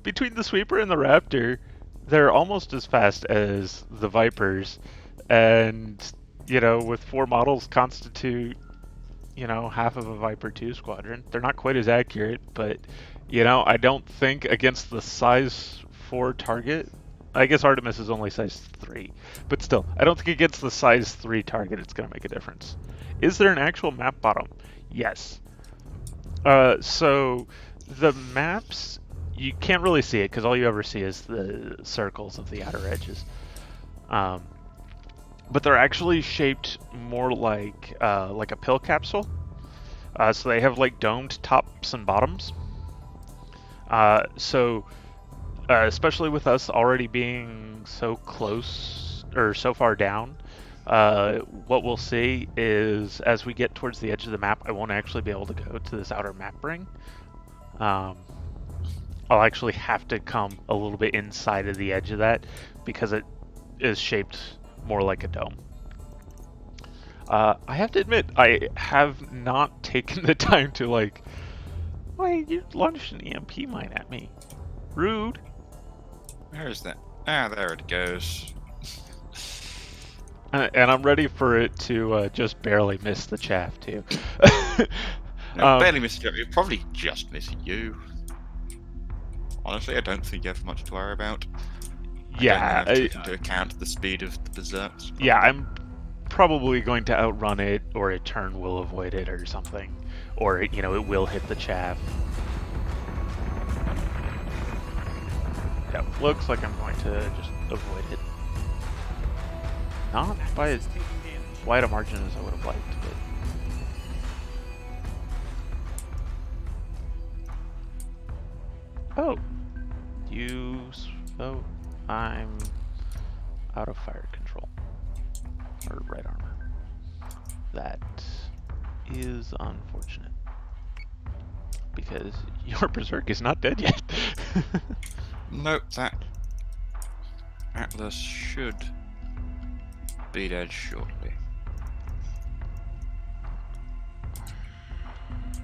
between the sweeper and the raptor, they're almost as fast as the Vipers, and with 4 models constitute half of a Viper 2 squadron. They're not quite as accurate, but I don't think against the size 4 target, I guess Artemis is only size 3, but still, I don't think against the size 3 target it's going to make a difference. Is there an actual map bottom? Yes. So the maps, you can't really see it because all you ever see is the circles of the outer edges. But they're actually shaped more like a pill capsule. So they have like domed tops and bottoms. So especially with us already being so close or so far down, what we'll see is as we get towards the edge of the map, I won't actually be able to go to this outer map ring. I'll actually have to come a little bit inside of the edge of that because it is shaped more like a dome. I have to admit, I have not taken the time to wait, you launched an EMP mine at me. Rude. Where is that? Ah, there it goes. And I'm ready for it to just barely miss the chaff too. No, barely missed you. It probably just missed you. Honestly, I don't think you have much to worry about. Yeah. I take into account the speed of the berserks. Yeah, I'm probably going to outrun it, or a turn will avoid it or something. Or, it will hit the chaff. Yeah, looks like I'm going to just avoid it. Not by Taking damage. wide a margin as I would have liked, but... Oh! Oh, I'm out of fire control. Or right armor. That is unfortunate. Because your Berserk is not dead yet. Nope, that Atlas should be dead shortly.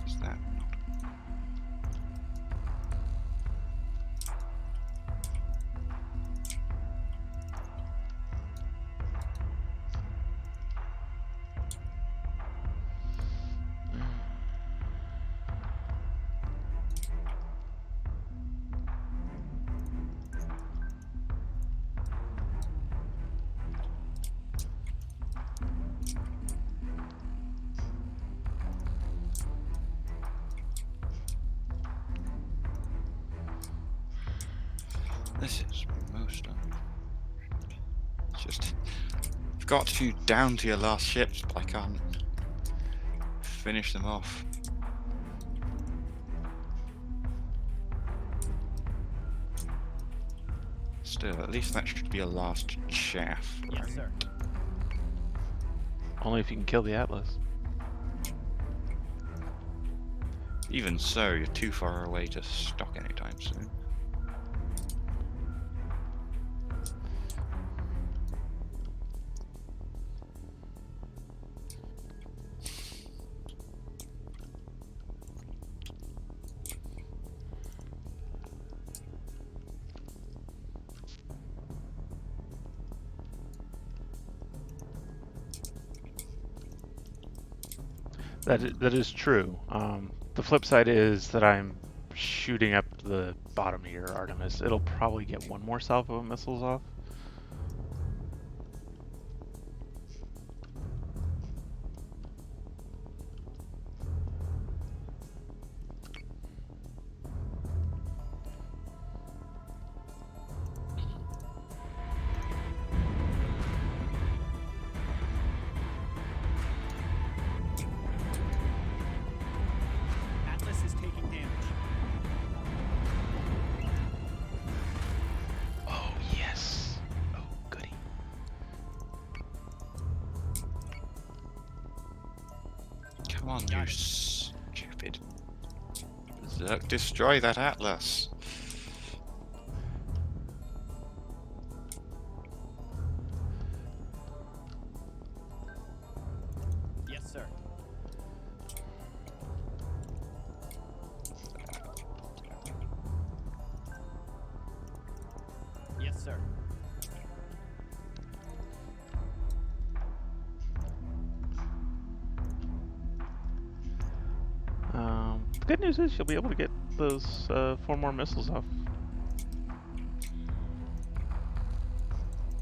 Is that not? This is most It's just I've got you down to your last ships, but I can't finish them off. Still, at least that should be a last chaff. Yes, Right? sir. Only if you can kill the Atlas. Even so, you're too far away to stock anytime soon. That is true. The flip side is that I'm shooting up the bottom of your Artemis. It'll probably get one more salvo of missiles off. Atlas is taking damage. Oh, yes. Oh, goody. Come on, Got you it. stupid. Berserk, destroy that Atlas. Yes, sir. Yes, sir. The good news is you'll be able to get those 4 more missiles off.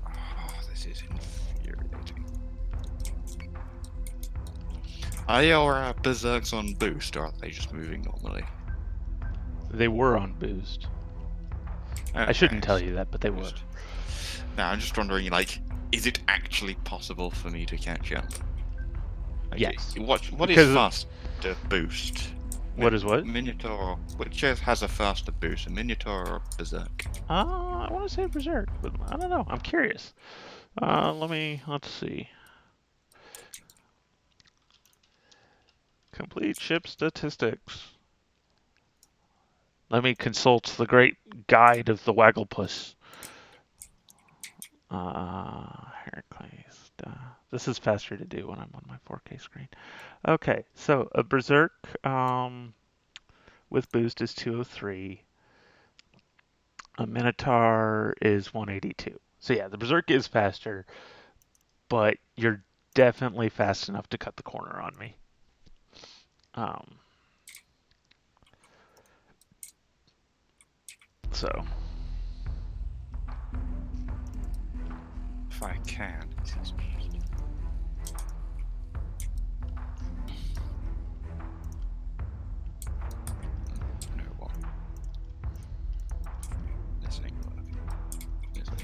Oh, this is infuriating. Are your Berserks on boost, or are they just moving normally? They were on boost. I shouldn't tell so you that, but they were. boost. Now, I'm just wondering, like, is it actually possible for me to catch up? Like, Yes. What Because is of- faster boost? What is what? Minotaur. Which has a faster boost, a Minotaur or Berserk? I want to say Berserk, but I don't know. I'm curious. Let's see. Complete ship statistics. Let me consult the great guide of the Wagglepuss. Heracles. This is faster to do when I'm on my 4K screen. Okay, so a Berserk with boost is 203. A Minotaur is 182. So yeah, the Berserk is faster, but you're definitely fast enough to cut the corner on me. So If I can. No, what? This ain't working. This ain't.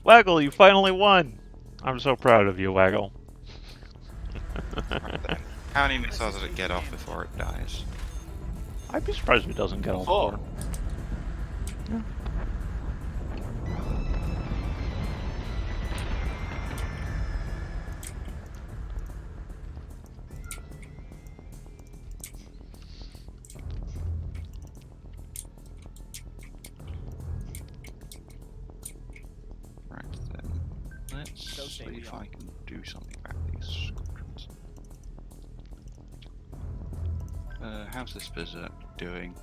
Waggle, you finally won! I'm so proud of you, Waggle. Right then. How many missiles does it get off before it dies? I'd be surprised if it doesn't get all 4. Yeah. Right then. Let's So say see we if are. I can do something about these squadrons. How's this Berserk doing?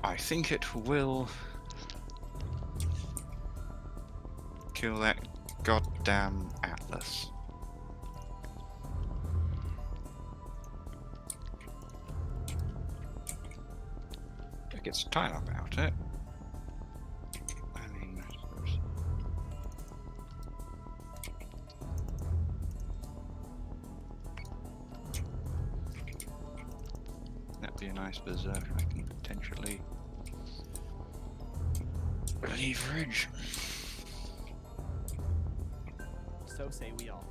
I think it will kill that goddamn Atlas. It gets tired about it. I mean, I suppose. That'd be a nice Berserk I can potentially leverage. So say we all.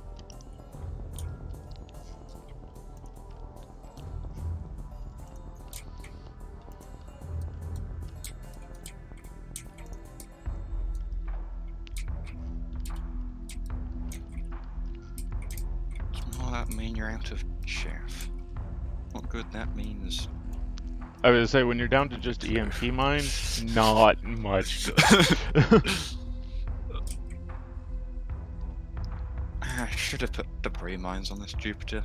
Does that mean you're out of chaff? What good that means? I would say when you're down to just EMP mines, not much good. I should have put debris mines on this Jupiter.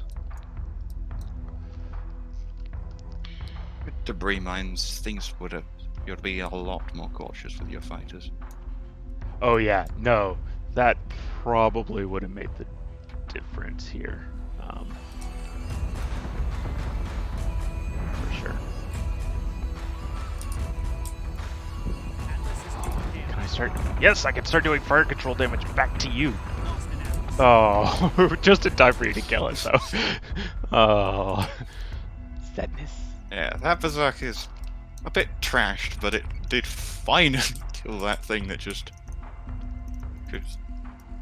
With debris mines, things would have. You'd be a lot more cautious with your fighters. Oh yeah, no, that probably would have made the difference here, for sure. Atlas is taking Can I damage. start? Yes, I can start doing fire control damage back to you. Lost an Atlas. Oh, just in time for you to kill it, though. Oh, sadness. Yeah, that Berserk is a bit trashed, but it did finally kill that thing that just could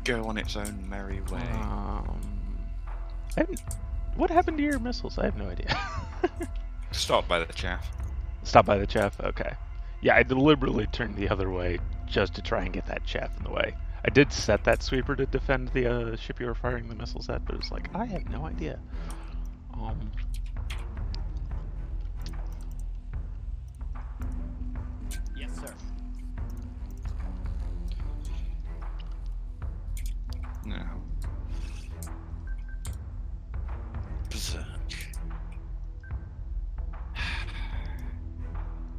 go on its own merry way. What happened to your missiles? I have no idea. Stopped by the chaff. Stop by the chaff? Okay. Yeah, I deliberately turned the other way just to try and get that chaff in the way. I did set that sweeper to defend the ship you were firing the missiles at, but it was like, I have no idea. Yes, sir. No. Berserk.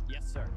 Yes, sir.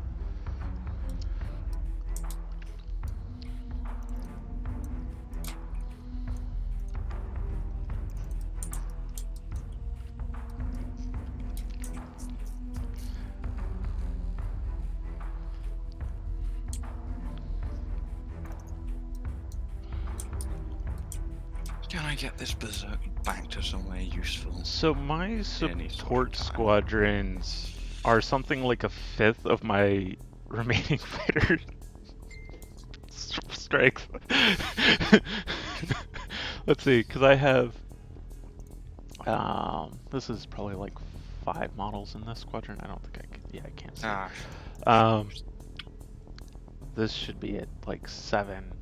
Can I get this Berserk back to somewhere useful? So my Any sort of support time. squadrons are something like a fifth of my remaining fighter strength. Let's see, because I have this is probably like 5 models in this squadron. I don't think I can. Yeah, I can't see. Ah, This should be at like 7.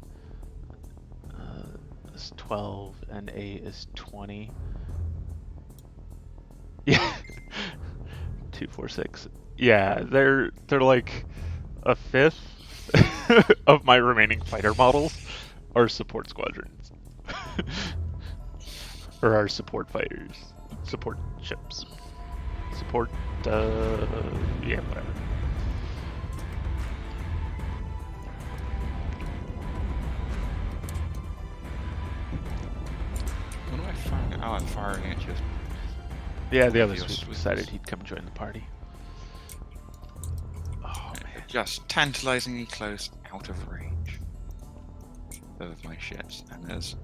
This is 12 and 8 is 20. Yeah. 2, 4, 6. Yeah, they're like a fifth of my remaining fighter models are support squadrons. Or are support fighters. Support ships. Support yeah, whatever. what am I firing? Oh, I'm firing at you. Yeah, the other Your sweep sweeps. decided he'd come join the party. Oh man. Just tantalizingly close, out of range of my ships, and there's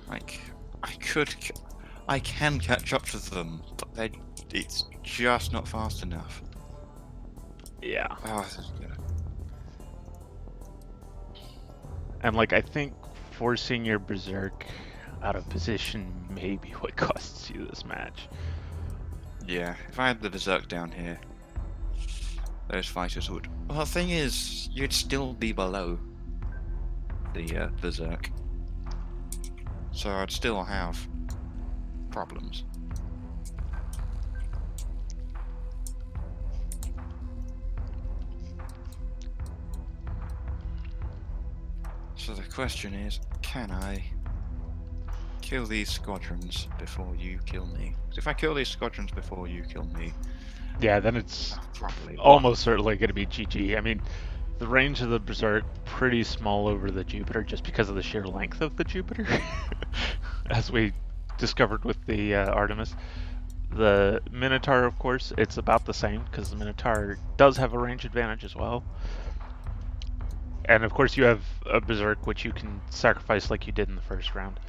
like I can catch up to them, but it's just not fast enough. Yeah. Oh, this is good. And like I think forcing your berserk out of position may be what costs you this match. Yeah, if I had the Berserk down here, those fighters would. Well, the thing is, you'd still be below the Berserk. So I'd still have problems. So the question is, can I kill these squadrons before you kill me? 'Cause if I kill these squadrons before you kill me, Yeah, then it's I've probably won. almost certainly going to be GG. I mean, the range of the Berserk pretty small over the Jupiter just because of the sheer length of the Jupiter, as we discovered with the Artemis. The Minotaur, of course, it's about the same because the Minotaur does have a range advantage as well. And of course, you have a Berserk which you can sacrifice like you did in the first round.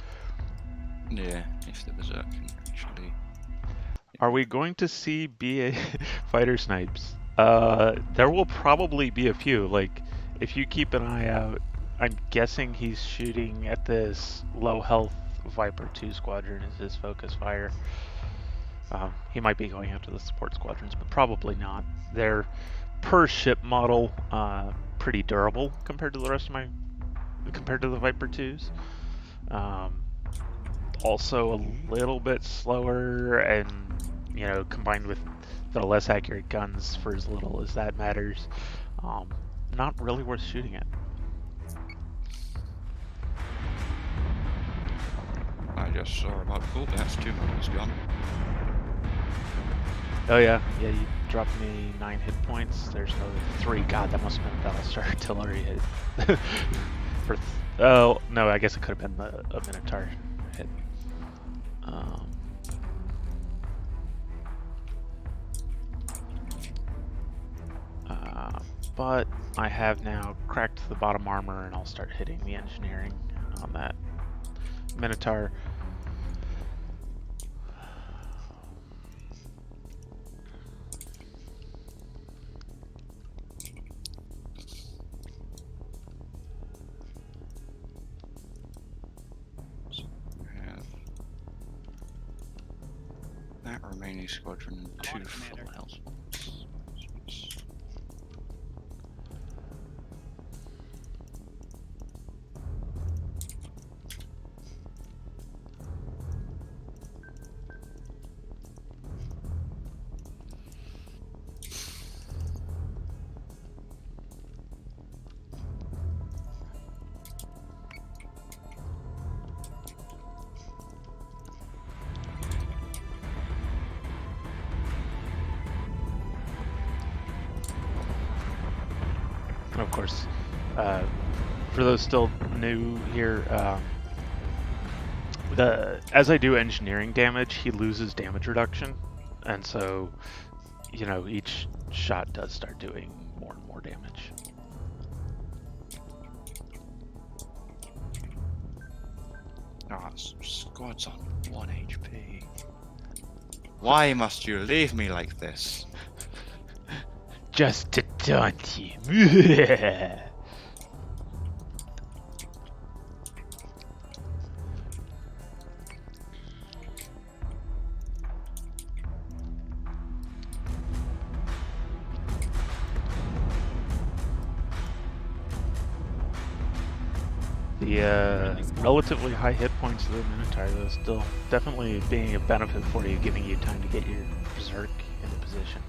Yeah, if the Berserk can actually. Are we going to see BA fighter snipes? There will probably be a few. Like, if you keep an eye out, I'm guessing he's shooting at this low health Viper 2 squadron as his focus fire. He might be going after the support squadrons, but probably not. They're per ship model pretty durable compared to the rest of compared to the Viper 2s. Also a little bit slower, and combined with the less accurate guns for as little as that matters, not really worth shooting at. I just saw about. Oh, that's 2 minutes gone. Oh yeah, you dropped me 9 hit points. There's no 3. God, that must have been a Battlestar artillery hit. Oh no, I guess it could have been a Minotaur hit. But I have now cracked the bottom armor, and I'll start hitting the engineering on that Minotaur. That remaining squadron, 2 full health. And of course, for those still new here, as I do engineering damage, he loses damage reduction, and so each shot does start doing more and more damage. Ah, squad's on 1 HP. Why must you leave me like this? Just to taunt you. The relatively high hit points of the Minotaur, though, still definitely being a benefit for you, giving you time to get your Berserk into position.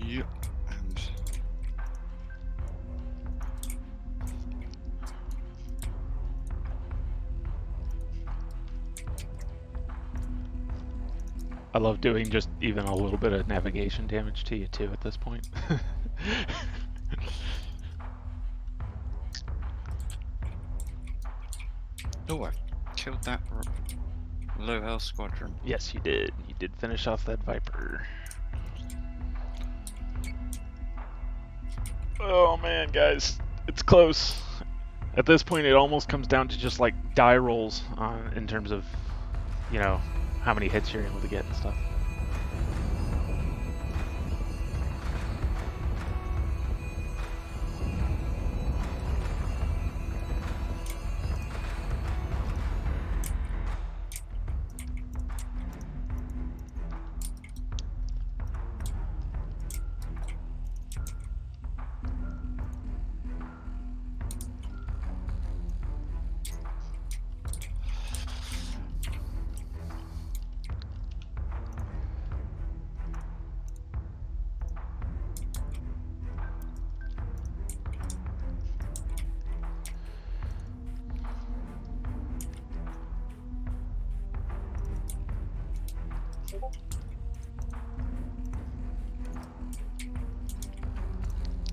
Yep, and I love doing just even a little bit of navigation damage to you too at this point. oh, I killed that low health squadron. Yes, you did. You did finish off that Viper. Oh man, guys, it's close. At this point, it almost comes down to just like die rolls in terms of, how many hits you're able to get and stuff.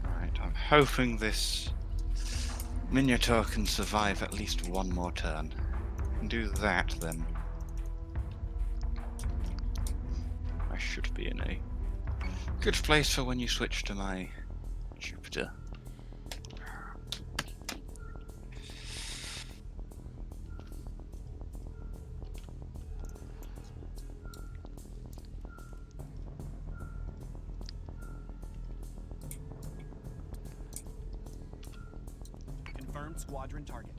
Right, I'm hoping this Minotaur can survive at least one more turn. Can do that, then I should be in a good place for when you switch to my Jupiter. Confirmed squadron target.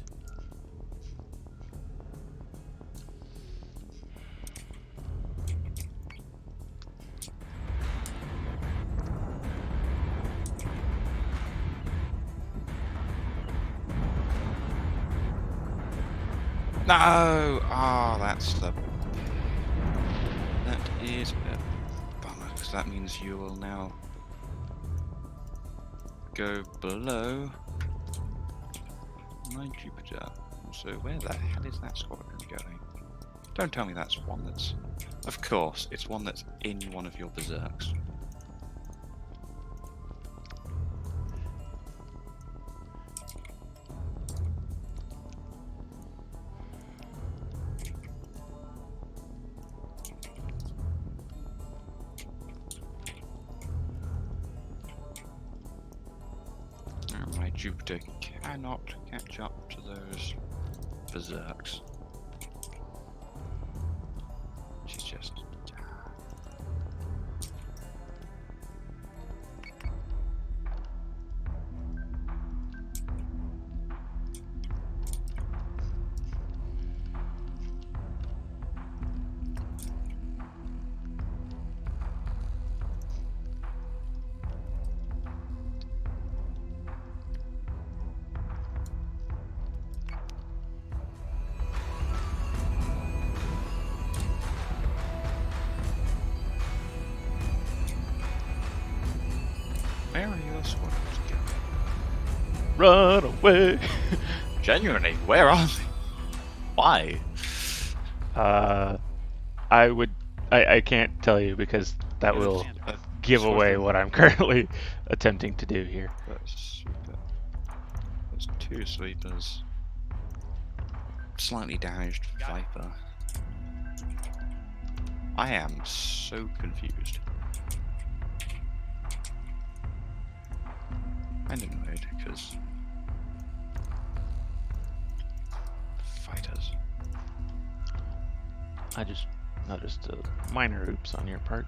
No! Ah, that's the... That is a bummer, because that means you will now go below my Jupiter. So where the hell is that squadron going? Don't tell me that's one that's... Of course, it's one that's in one of your berserks. My Jupiter cannot catch up to those berserks. She's just... Where are your squadrons going? Run away! Genuinely, where are they? Why? I can't tell you because that will Commander. give away what I'm currently attempting to do here. That's super. There's two sweepers. Slightly damaged Got it. Viper. I am so confused. And annoyed because fighters. I just noticed a minor oops on your part.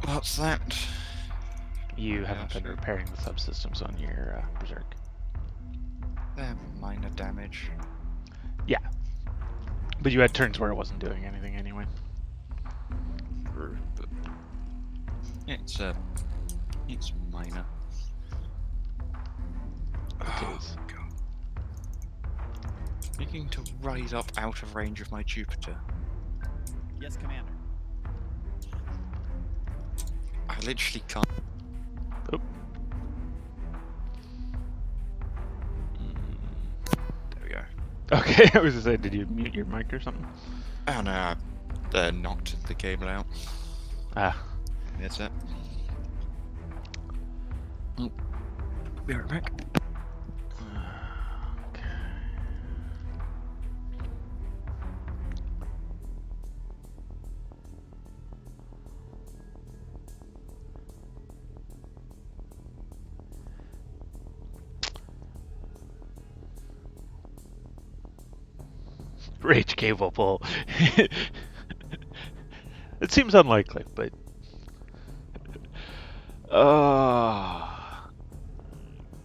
What's that? You Yeah, haven't been sure. repairing the subsystems on your berserk. They're minor damage. Yeah, but you had turns where it wasn't doing anything anyway. But it's minor. It is. God. Beginning to rise up out of range of my Jupiter. Yes, Commander. I literally can't. Oh. There we go. Okay, I was gonna say, did you mute your mic or something? Oh no, I knocked the cable out. Ah. That's it. Oh, be right back. Okay. Rage cable pull. It seems unlikely, but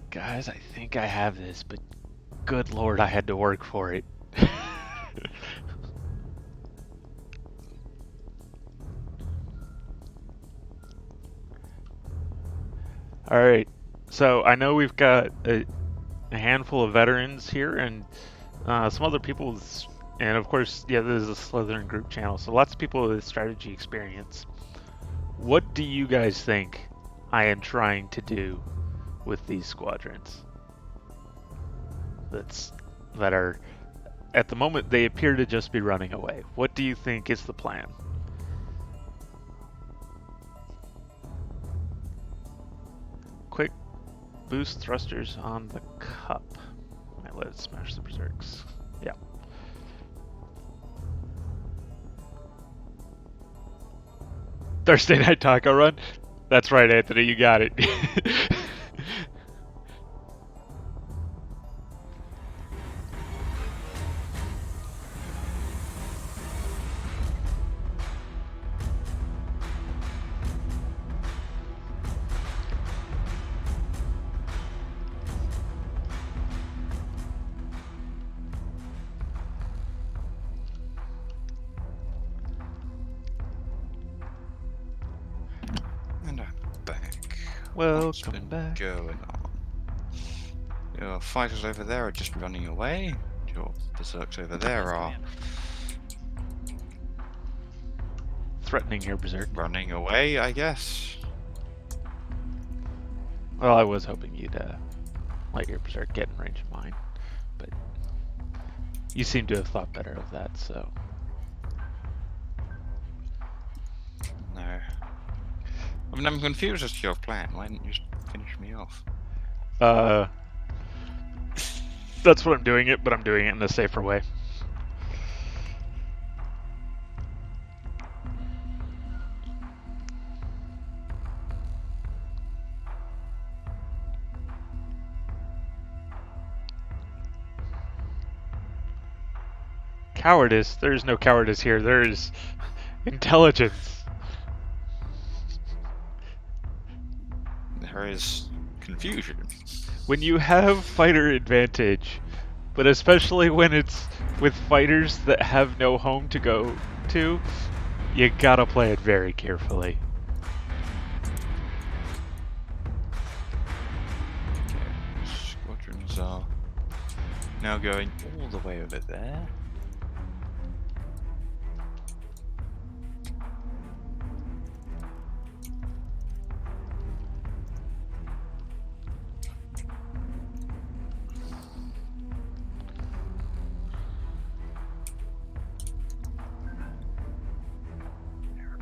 guys, I think I have this, but good lord, I had to work for it. All right, so I know we've got a handful of veterans here and some other people, and of course, yeah, this is a Slytherin group channel, so lots of people with strategy experience. What do you guys think I am trying to do with these squadrons? That are At the moment, they appear to just be running away. What do you think is the plan? Quick boost thrusters on the cup. Might let it smash the berserks. Yeah. Thursday night taco run? That's right, Anthony, you got it. And I'm back. What's Welcome been back. going on? Your fighters over there are just running away. Your berserks over there Yes, are Commander. Threatening your berserk. running away, I guess. Well, I was hoping you'd let your berserk get in range of mine, but you seem to have thought better of that, so. No. I mean, I'm confused as to your plan. Why didn't you just finish me off? That's what I'm doing it, but I'm doing it in a safer way. Cowardice? There's no cowardice here. There's intelligence. There is confusion. When you have fighter advantage, but especially when it's with fighters that have no home to go to, you gotta play it very carefully. Okay, squadrons are now going all the way over there.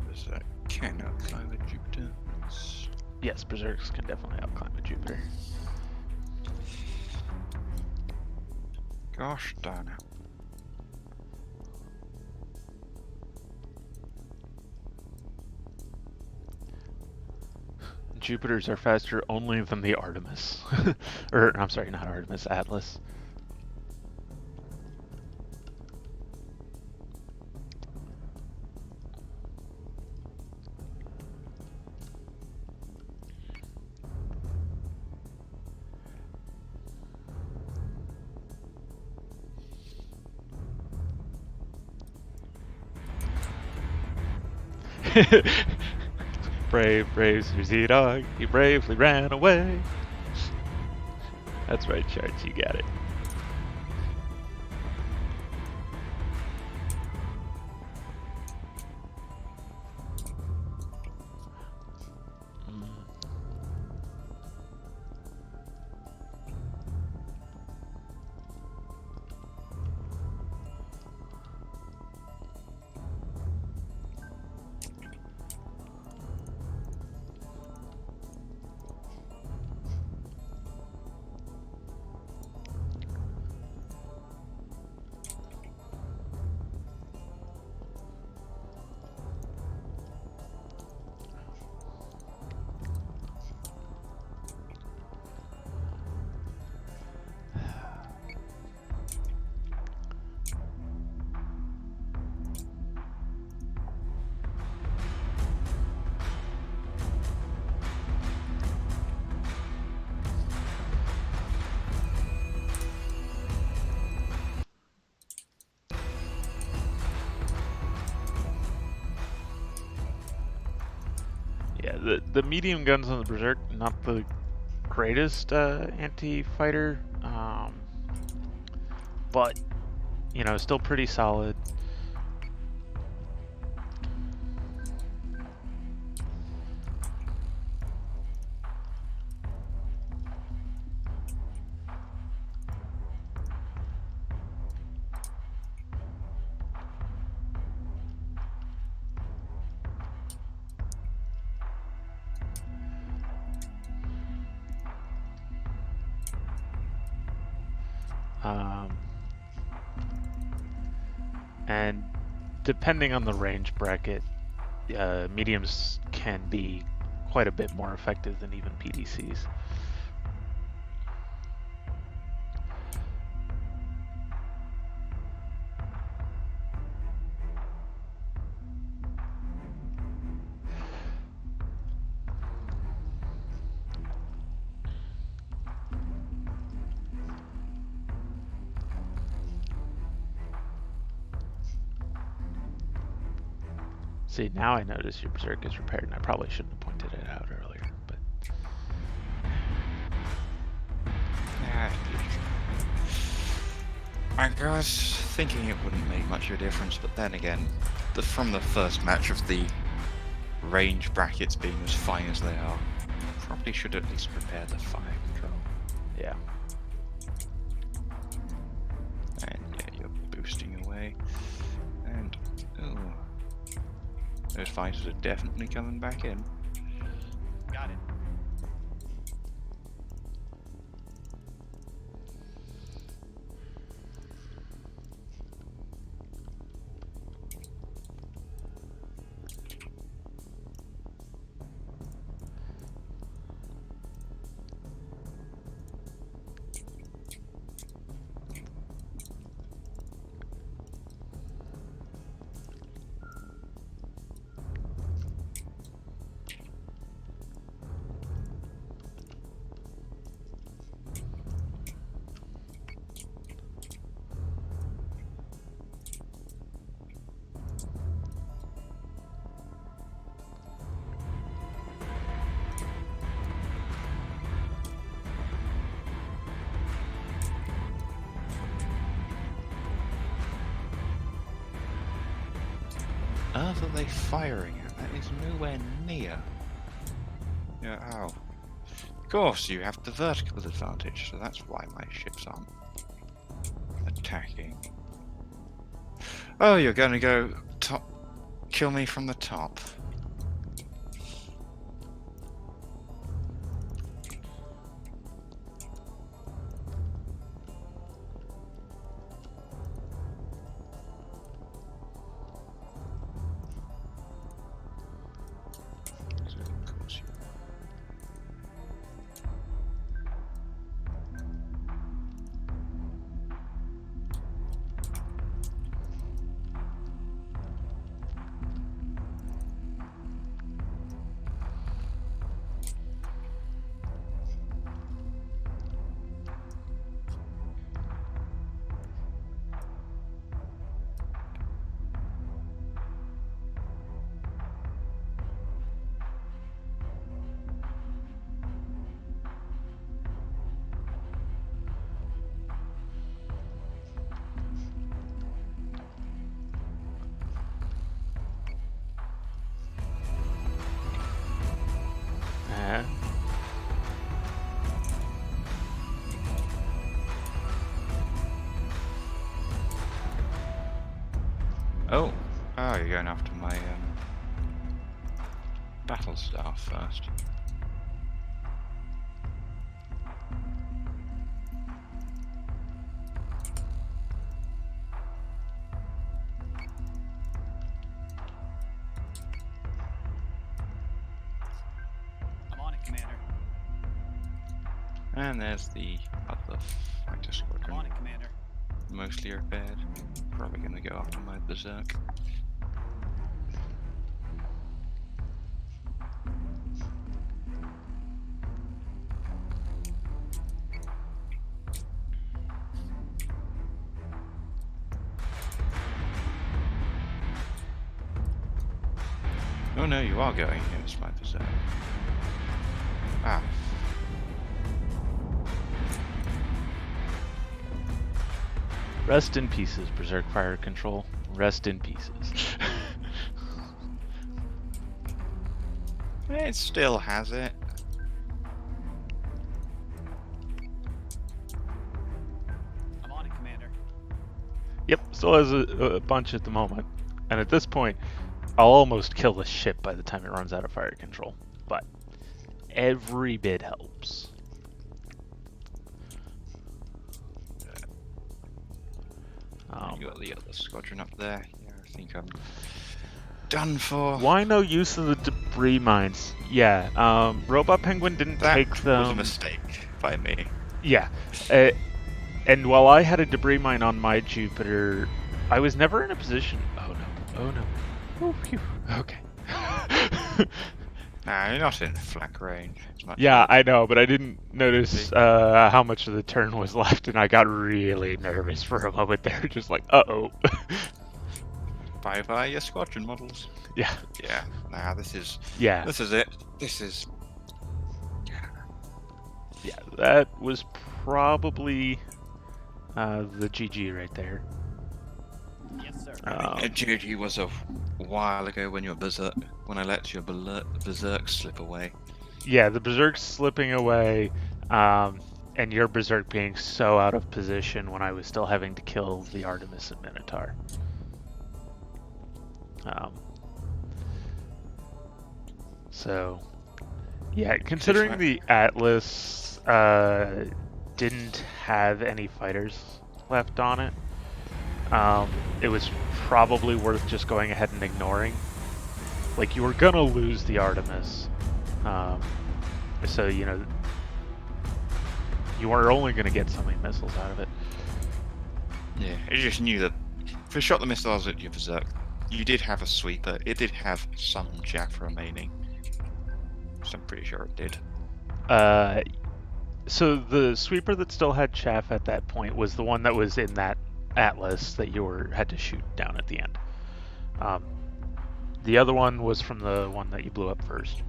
Berserk cannot climb a Jupiter. Yes, berserks can definitely outclimb a Jupiter. Gosh darn it. Jupiters are faster only than the Artemis. Or, I'm sorry, not Artemis, Atlas. Brave, brave Susie dog, he bravely ran away. That's right, Charts, you got it. Yeah, the medium guns on the Berserk, not the greatest anti-fighter, but, you know, still pretty solid. Um, and depending on the range bracket, mediums can be quite a bit more effective than even PDCs. See, now I notice your Berserk is repaired, and I probably shouldn't have pointed it out earlier, but... I was thinking it wouldn't make much of a difference, but then again, from the first match of the range brackets being as fine as they are, probably should at least prepare the fire control. Yeah. And yeah, you're boosting away. And, oh, those fighters are definitely coming back in. Got it. Earth are they firing at? That is nowhere near. Yeah, ow. Of course, you have the vertical advantage, so that's why my ships aren't attacking. Oh, you're gonna go top, kill me from the top. So, of course you- Oh, you're going after my Battlestar first. I'm on it, Commander. And there's the other fighter I'm squadron. on it, Commander. Mostly repaired. Probably gonna go after my Berserk. Oh no, you are going against my Berserk. Ah. Rest in pieces, Berserk Fire Control. Rest in pieces. It still has it. I'm on it, Commander. Yep, still has a bunch at the moment. And at this point, I'll almost kill the ship by the time it runs out of fire control. But every bit helps. You got the other squadron up there. Yeah, I think I'm done for. Why no use of the debris mines? Yeah, Robot Penguin didn't That take them. was a mistake by me. Yeah, and while I had a debris mine on my Jupiter, I was never in a position. Oh no! Oh no! Oh, phew. Okay. Nah, you're not in flank range. It's much Yeah, better. I know, but I didn't notice how much of the turn was left, and I got really nervous for a moment there, just like, uh-oh. Bye bye your squadron models. Yeah. Yeah. Nah, this is Yeah. it. This is. Yeah, that was probably the GG right there. Yes, sir. GG was a while ago when you were berserk. When I let your berserk slip away. Yeah, the Berserk slipping away, and your Berserk being so out of position when I was still having to kill the Artemis and Minotaur. So, yeah, considering the Atlas didn't have any fighters left on it, it was probably worth just going ahead and ignoring. Like, you were gonna lose the Artemis, so, you know, you are only gonna get so many missiles out of it. Yeah, you just knew that if you shot the missiles at your berserk, you did have a sweeper. It did have some chaff remaining. So I'm pretty sure it did. So the sweeper that still had chaff at that point was the one that was in that Atlas that you had to shoot down at the end. The other one was from the one that you blew up first.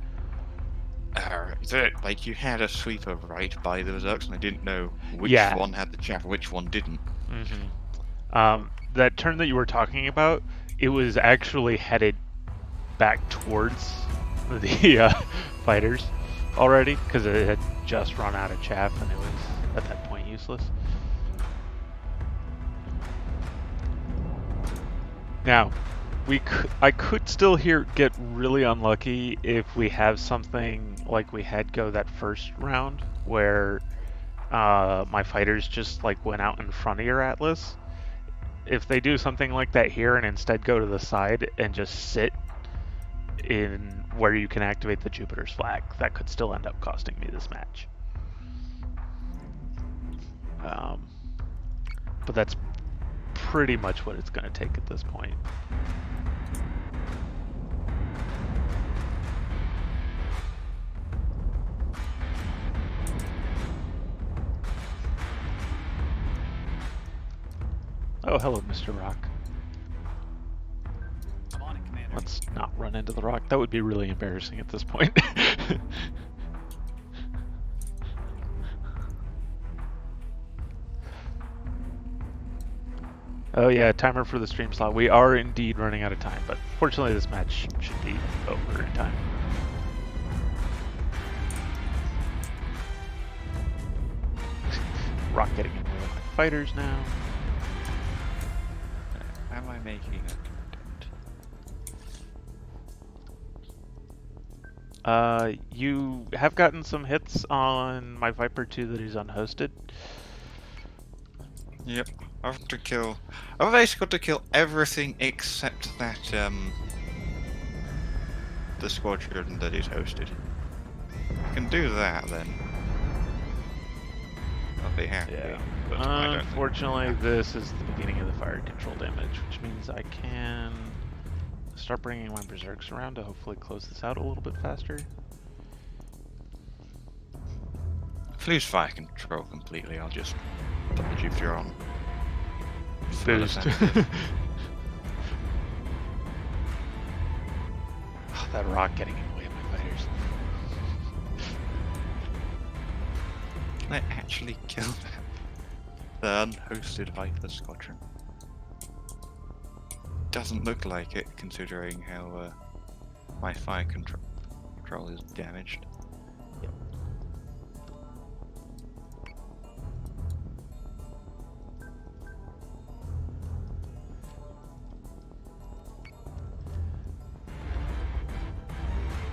So, like, you had a sweeper right by the berserks, and I didn't know which one had the chaff and which one didn't. Mm-hmm. That turn that you were talking about, it was actually headed back towards the fighters already, because it had just run out of chaff and it was at that point useless. Now, I could still get really unlucky if we have something like we had go that first round, where my fighters just like went out in front of your Atlas. If they do something like that here and instead go to the side and just sit in where you can activate the Jupiter's flag, that could still end up costing me this match. But that's pretty much what it's going to take at this point. Oh, hello, Mr. Rock. I'm on it, Commander. Let's not run into the rock. That would be really embarrassing at this point. Oh yeah, timer for the stream slot. We are indeed running out of time, but fortunately this match should be over in time. Rock getting in the way of my fighters now. Am I making a content? You have gotten some hits on my Viper 2 that is unhosted. Yep. I've basically got to kill everything except that, the squadron that is hosted. I can do that, then I'll be happy. Yeah. But I don't think- Unfortunately, this is the beginning of the fire control damage, which means I can start bringing my berserks around to hopefully close this out a little bit faster. If I lose fire control completely, I'll just put the Jupiter on. Boost. Oh, that rock getting in the way of my fighters. Can I actually kill the unhosted Viper squadron? Doesn't look like it, considering how my fire control is damaged. Yep.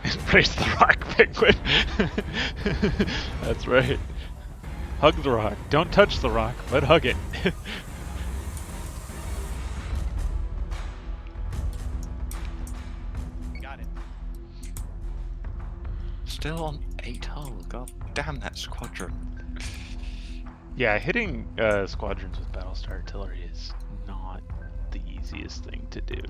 Embrace the rock, penguin. That's right. Hug the rock. Don't touch the rock, but hug it. still on 8 hull. God damn that squadron. Yeah, hitting squadrons with Battlestar artillery is not the easiest thing to do.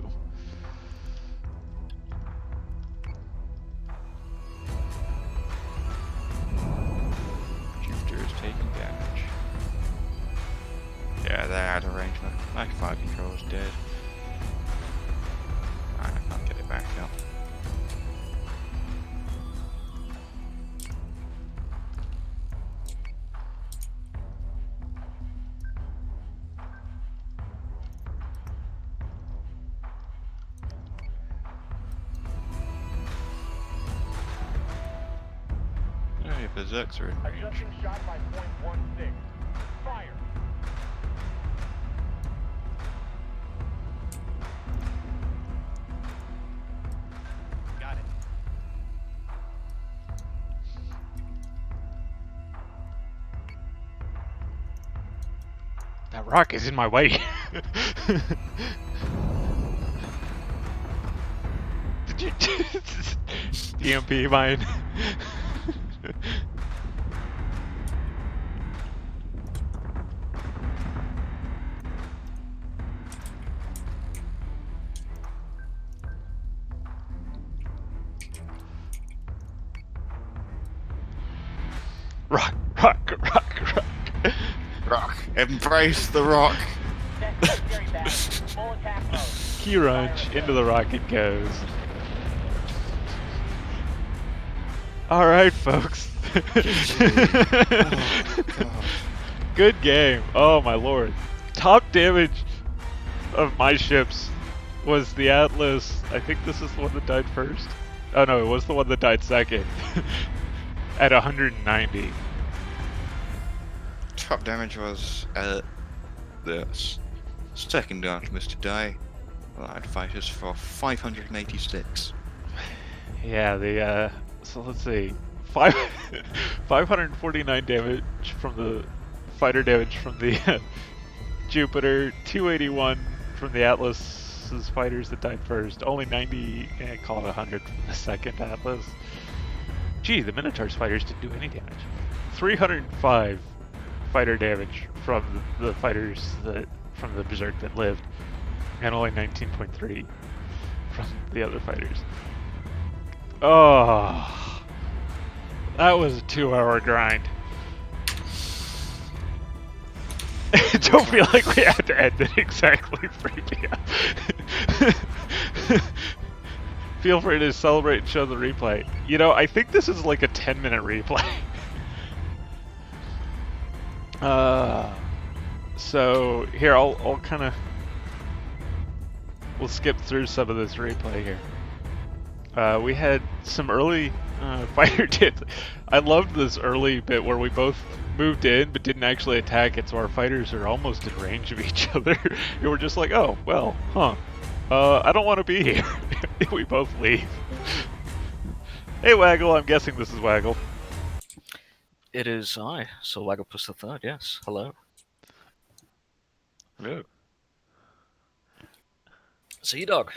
Shifter is taking damage. Yeah, they're out of range. My fire control is dead. Alright, I can't get it back up. Oh, your berserks are in range. Adjusting shot by .16. Fire. Got it. That rock is in my way. Did you EMP mine? Rock, rock, rock, rock. Rock! Embrace the rock! Secondary battery. Full attack mode. Key wrench into the rocket goes. Alright, folks. God. Good game. Oh my lord. Top damage of my ships was the Atlas. I think this is the one that died first. Oh no, it was the one that died second. At 190. Top damage was this. Second Artemis to die. Allied fighters for 586. Yeah, the so let's see. 549 damage from the fighter damage from the Jupiter, 281 from the Atlas's fighters that died first, only 90, call it 100 from the second Atlas. Gee, the Minotaur's fighters didn't do any damage. 305 fighter damage from the fighters from the Berserk that lived, and only 19.3 from the other fighters. Oh, that was a 2-hour grind. Don't feel like we have to end it exactly 3 p.m. Feel free to celebrate and show the replay. You know, I think this is like a 10-minute replay. So here, I'll kind of, we'll skip through some of this replay here. We had some early fighter did. I loved this early bit where we both moved in but didn't actually attack it, so our fighters are almost in range of each other. And we're just like, oh, well, huh. I don't want to be here. We both leave. Hey, Waggle, I'm guessing this is Waggle. It is I, so Wagopus the Third, yes. Hello. Hello. Z-Dog,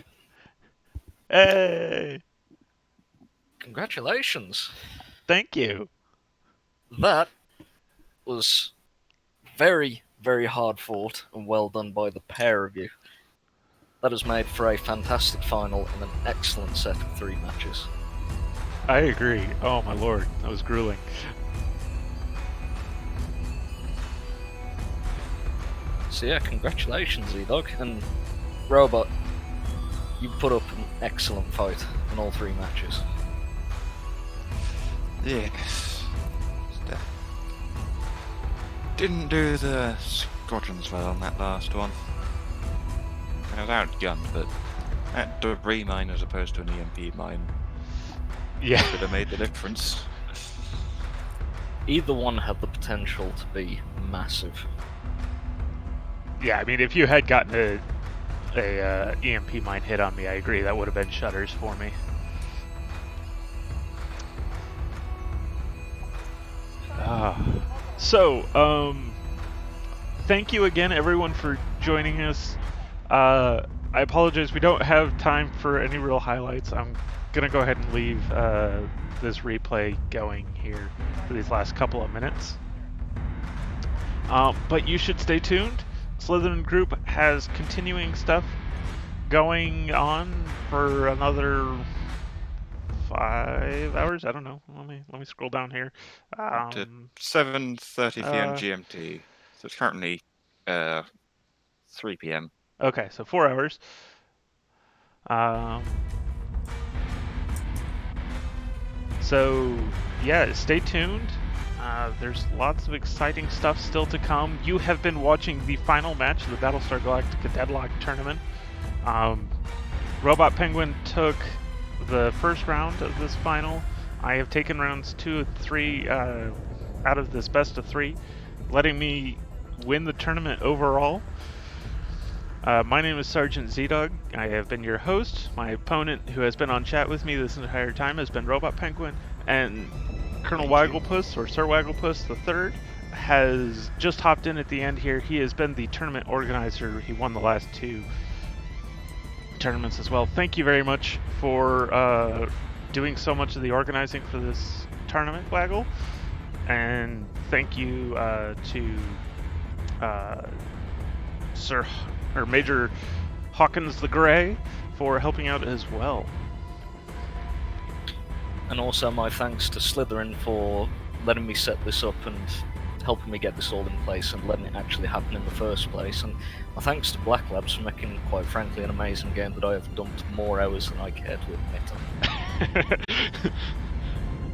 Hey! congratulations. Thank you. That was very, very hard fought and well done by the pair of you. That has made for a fantastic final and an excellent set of 3 matches. I agree. Oh my lord, that was grueling. So yeah, congratulations, Z-Dog. And Robot, you put up an excellent fight in all 3 matches. Yes. Didn't do the squadrons well on that last one. I was outgunned, but that debris mine as opposed to an EMP mine Yeah. could have made the difference. Either one had the potential to be massive. Yeah, I mean, if you had gotten a EMP mine hit on me, I agree, that would have been shutters for me. So, thank you again, everyone, for joining us. I apologize, we don't have time for any real highlights. I'm gonna go ahead and leave this replay going here for these last couple of minutes. But you should stay tuned. Slytherin Group has continuing stuff going on for another 5 hours. I don't know. Let me scroll down here. To 7:30 p.m. GMT. So it's currently 3 p.m. Okay, so 4 hours. So yeah, stay tuned. There's lots of exciting stuff still to come. You have been watching the final match of the Battlestar Galactica Deadlock tournament. Robot Penguin took the first round of this final. I have taken rounds 2 and 3 out of this best of 3, letting me win the tournament overall. My name is Sergeant Z-Dog. I have been your host. My opponent, who has been on chat with me this entire time, has been Robot Penguin, and Colonel Wagglepuss, or Sir Wagglepuss III, has just hopped in at the end here. He has been the tournament organizer. He won the last 2 tournaments as well. Thank you very much for doing so much of the organizing for this tournament, Waggle. And thank you to Major Hawkins the Grey for helping out as well. And also my thanks to Slytherin for letting me set this up and helping me get this all in place and letting it actually happen in the first place. And my thanks to Black Labs for making, quite frankly, an amazing game that I have dumped more hours than I care to admit on.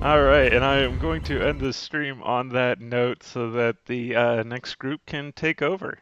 Alright, and I am going to end this stream on that note so that the next group can take over.